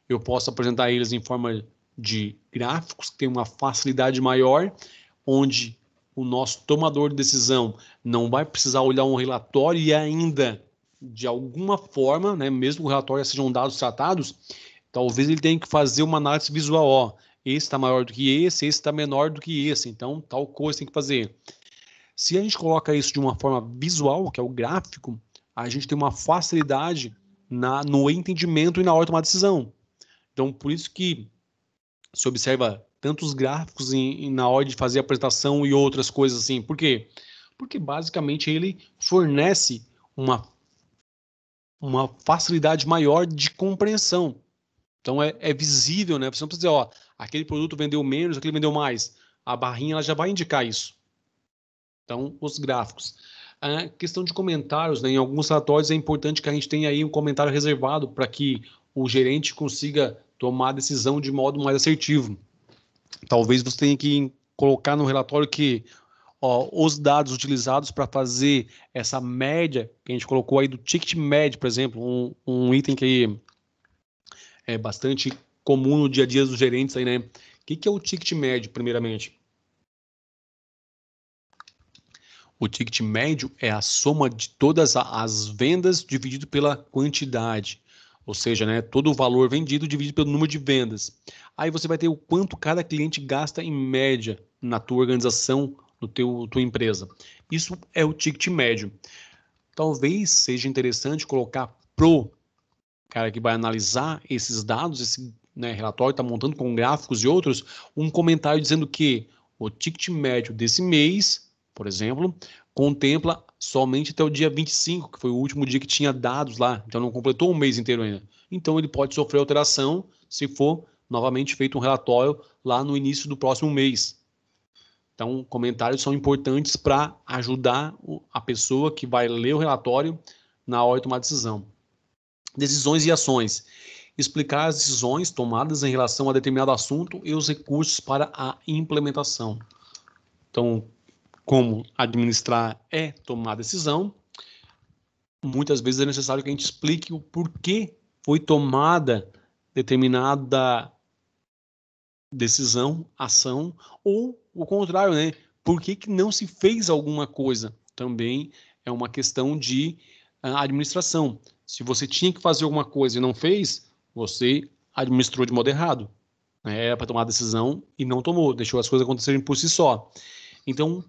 Eu posso apresentar eles em forma de gráficos, que tem uma facilidade maior, onde o nosso tomador de decisão não vai precisar olhar um relatório e ainda, de alguma forma, né, mesmo que o relatório sejam dados tratados, talvez ele tenha que fazer uma análise visual. Esse está maior do que esse está menor do que esse, então tal coisa tem que fazer. Se a gente coloca isso de uma forma visual, que é o gráfico, a gente tem uma facilidade no entendimento e na hora de tomar decisão. Então, por isso que se observa tantos gráficos na hora de fazer a apresentação e outras coisas assim. Por quê? Porque basicamente ele fornece uma uma facilidade maior de compreensão. Então, é visível, né? Você não precisa dizer, ó, aquele produto vendeu menos, aquele vendeu mais. A barrinha ela já vai indicar isso. Então, os gráficos. A questão de comentários, né? Em alguns relatórios é importante que a gente tenha aí um comentário reservado para que o gerente consiga tomar a decisão de modo mais assertivo. Talvez você tenha que colocar no relatório que os dados utilizados para fazer essa média, que a gente colocou aí do ticket médio, por exemplo, um item que é bastante comum no dia a dia dos gerentes aí, né? O que é o ticket médio, primeiramente? O ticket médio é a soma de todas as vendas dividido pela quantidade. Ou seja, né, todo o valor vendido dividido pelo número de vendas. Aí você vai ter o quanto cada cliente gasta em média na tua organização, no tua empresa. Isso é o ticket médio. Talvez seja interessante colocar pro cara que vai analisar esses dados, esse relatório está montando com gráficos e outros, um comentário dizendo que o ticket médio desse mês, por exemplo, contempla somente até o dia 25, que foi o último dia que tinha dados lá, então não completou um mês inteiro ainda. Então ele pode sofrer alteração se for novamente feito um relatório lá no início do próximo mês. Então, comentários são importantes para ajudar a pessoa que vai ler o relatório na hora de tomar decisão. Decisões e ações. Explicar as decisões tomadas em relação a determinado assunto e os recursos para a implementação. Então, como administrar é tomar decisão, muitas vezes é necessário que a gente explique o porquê foi tomada determinada decisão, ação, ou o contrário, né? Por que não se fez alguma coisa? Também é uma questão de administração. Se você tinha que fazer alguma coisa e não fez, você administrou de modo errado. Era para tomar a decisão e não tomou, deixou as coisas acontecerem por si só. Então,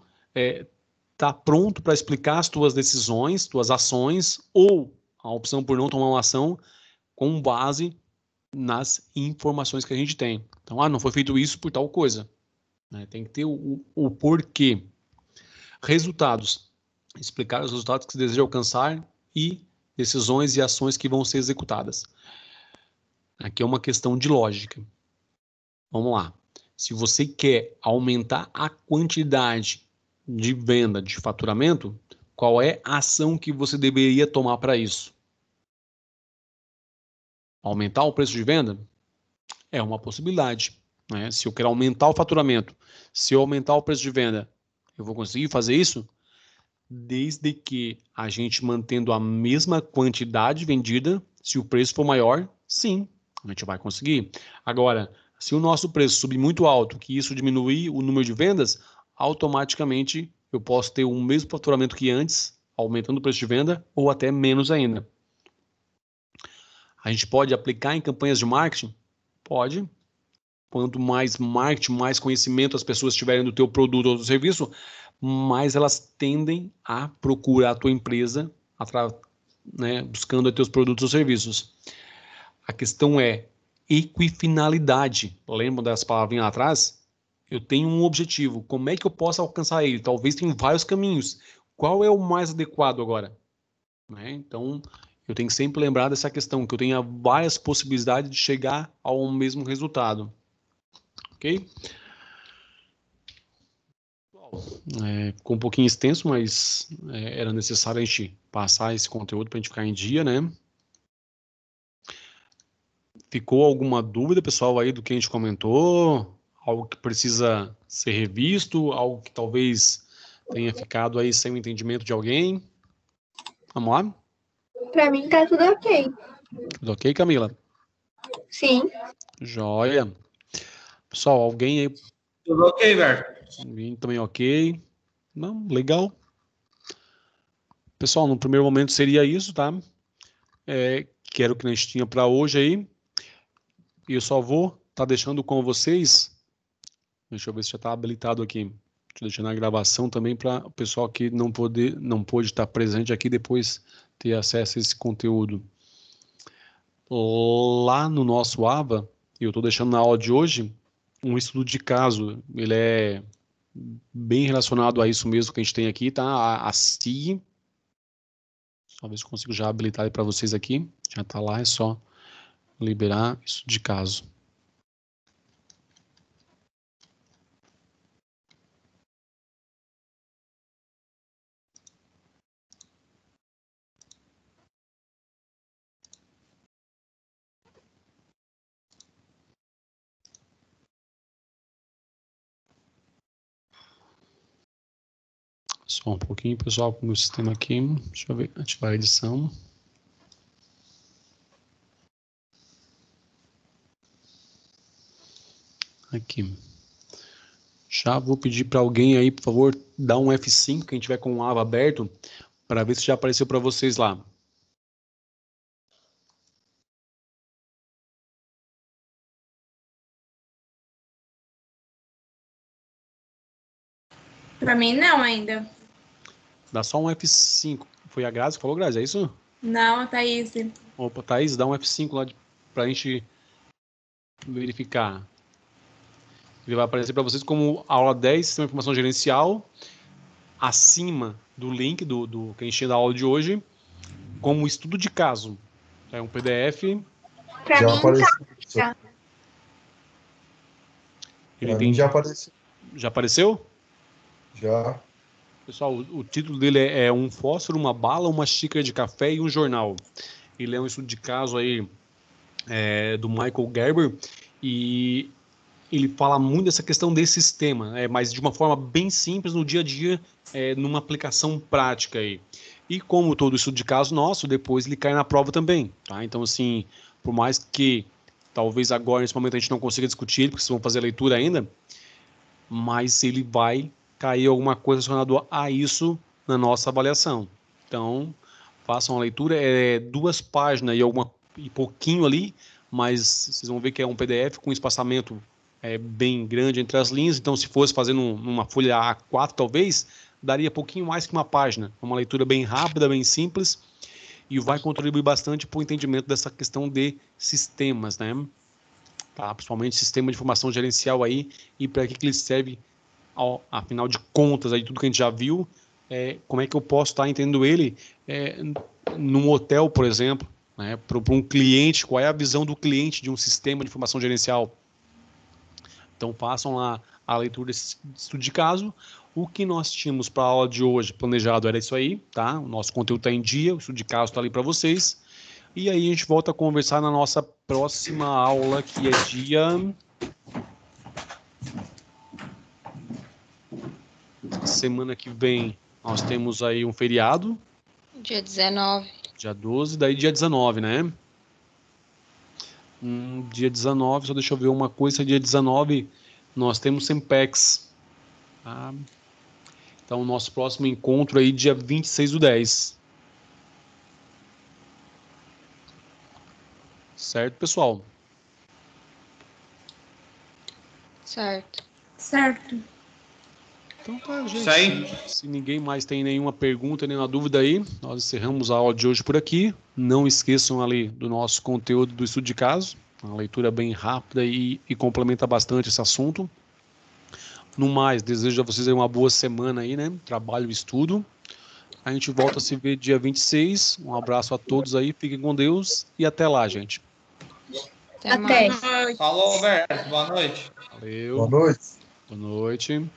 tá pronto para explicar as tuas decisões, tuas ações, ou a opção por não tomar uma ação com base nas informações que a gente tem. Então, não foi feito isso por tal coisa. Tem que ter o porquê. Resultados. Explicar os resultados que se deseja alcançar e decisões e ações que vão ser executadas. Aqui é uma questão de lógica. Vamos lá. Se você quer aumentar a quantidade de venda, de faturamento, qual é a ação que você deveria tomar para isso? Aumentar o preço de venda? É uma possibilidade. Né? Se eu quero aumentar o faturamento, se eu aumentar o preço de venda, eu vou conseguir fazer isso? Desde que a gente mantendo a mesma quantidade vendida, se o preço for maior, sim, a gente vai conseguir. Agora, se o nosso preço subir muito alto, que isso diminuir o número de vendas, automaticamente eu posso ter o mesmo faturamento que antes, aumentando o preço de venda, ou até menos ainda. A gente pode aplicar em campanhas de marketing? Pode. Quanto mais marketing, mais conhecimento as pessoas tiverem do teu produto ou do serviço, mais elas tendem a procurar a tua empresa, buscando os teus produtos ou serviços. A questão é equifinalidade. Lembram das palavrinhas lá atrás? Eu tenho um objetivo. Como é que eu posso alcançar ele? Talvez tenha vários caminhos. Qual é o mais adequado agora? Então, eu tenho que sempre lembrar dessa questão, que eu tenho várias possibilidades de chegar ao mesmo resultado. Ok? Ficou um pouquinho extenso, mas era necessário a gente passar esse conteúdo para a gente ficar em dia, né? Ficou alguma dúvida, pessoal, aí do que a gente comentou? Algo que precisa ser revisto? Algo que talvez tenha ficado aí sem o entendimento de alguém? Vamos lá? Pra mim tá tudo ok. Tudo ok, Camila? Sim. Joia. Pessoal, alguém aí? Tudo ok, velho? Também ok. Não, legal. Pessoal, no primeiro momento seria isso, tá? Que era o que a gente tinha para hoje aí. E eu só vou estar deixando com vocês. Deixa eu ver se já está habilitado aqui. Deixa eu deixar na gravação também para o pessoal que não pôde estar presente aqui depois ter acesso a esse conteúdo. Lá no nosso AVA, eu estou deixando na aula de hoje um estudo de caso. Ele é bem relacionado a isso mesmo que a gente tem aqui, tá? A SIG. Só ver se eu consigo já habilitar para vocês aqui. Já está lá, é só liberar isso de caso. Só um pouquinho, pessoal, com o meu sistema aqui. Deixa eu ver, ativar a edição. Aqui. Já vou pedir para alguém aí, por favor, dar um F5, quem tiver com o Ava aberto, para ver se já apareceu para vocês lá. Pra mim, não ainda. Dá só um F5. Foi a Grazi que falou, Grazi, é isso? Não, a Thaís. Opa, Thaís, dá um F5 lá para a gente verificar. Ele vai aparecer para vocês como aula 10, Sistema de Informação Gerencial, acima do link do que a gente tinha da aula de hoje, como estudo de caso. É um PDF. Pra Já mim, apareceu. tá. Ele Pra tem, mim já apareceu. já apareceu? Já. Pessoal, o título dele é Um Fósforo, uma Bala, uma Xícara de Café e um Jornal. Ele é um estudo de caso aí do Michael Gerber e ele fala muito dessa questão desse sistema, mas de uma forma bem simples no dia a dia, numa aplicação prática aí. E como todo estudo de caso nosso, depois ele cai na prova também, tá? Então, assim, por mais que talvez agora, nesse momento, a gente não consiga discutir, porque vocês vão fazer a leitura ainda, mas ele vai cair alguma coisa relacionada a isso na nossa avaliação. Então, façam a leitura, 2 páginas e pouquinho ali, mas vocês vão ver que é um PDF com espaçamento bem grande entre as linhas, então se fosse fazer numa folha A4 talvez, daria pouquinho mais que uma página. É uma leitura bem rápida, bem simples, e vai contribuir bastante para o entendimento dessa questão de sistemas, né? Tá? Principalmente sistema de informação gerencial aí, e para que ele serve, afinal de contas, aí tudo que a gente já viu, como é que eu posso estar entendendo ele num hotel, por exemplo, né? Para um cliente, qual é a visão do cliente de um sistema de informação gerencial? Então, façam lá a leitura desse estudo de caso. O que nós tínhamos para a aula de hoje planejado era isso aí, tá? O nosso conteúdo está em dia, o estudo de caso está ali para vocês. E aí a gente volta a conversar na nossa próxima aula, que é dia... Semana que vem nós temos aí um feriado. Dia 19. Dia 12, daí dia 19, né? Dia 19, só deixa eu ver uma coisa, dia 19 nós temos Sempex. Tá? Então, o nosso próximo encontro aí, dia 26/10. Certo, pessoal? Certo. Certo. Então tá, gente. Isso aí. Se ninguém mais tem nenhuma pergunta, nenhuma dúvida aí, nós encerramos a aula de hoje por aqui. Não esqueçam ali do nosso conteúdo do estudo de caso. Uma leitura bem rápida e complementa bastante esse assunto. No mais, desejo a vocês aí uma boa semana aí, né? Trabalho e estudo. A gente volta a se ver dia 26. Um abraço a todos aí, fiquem com Deus e até lá, gente. Até Até. mais. Falou, Alberto. Boa noite. Valeu. Boa noite. Boa noite.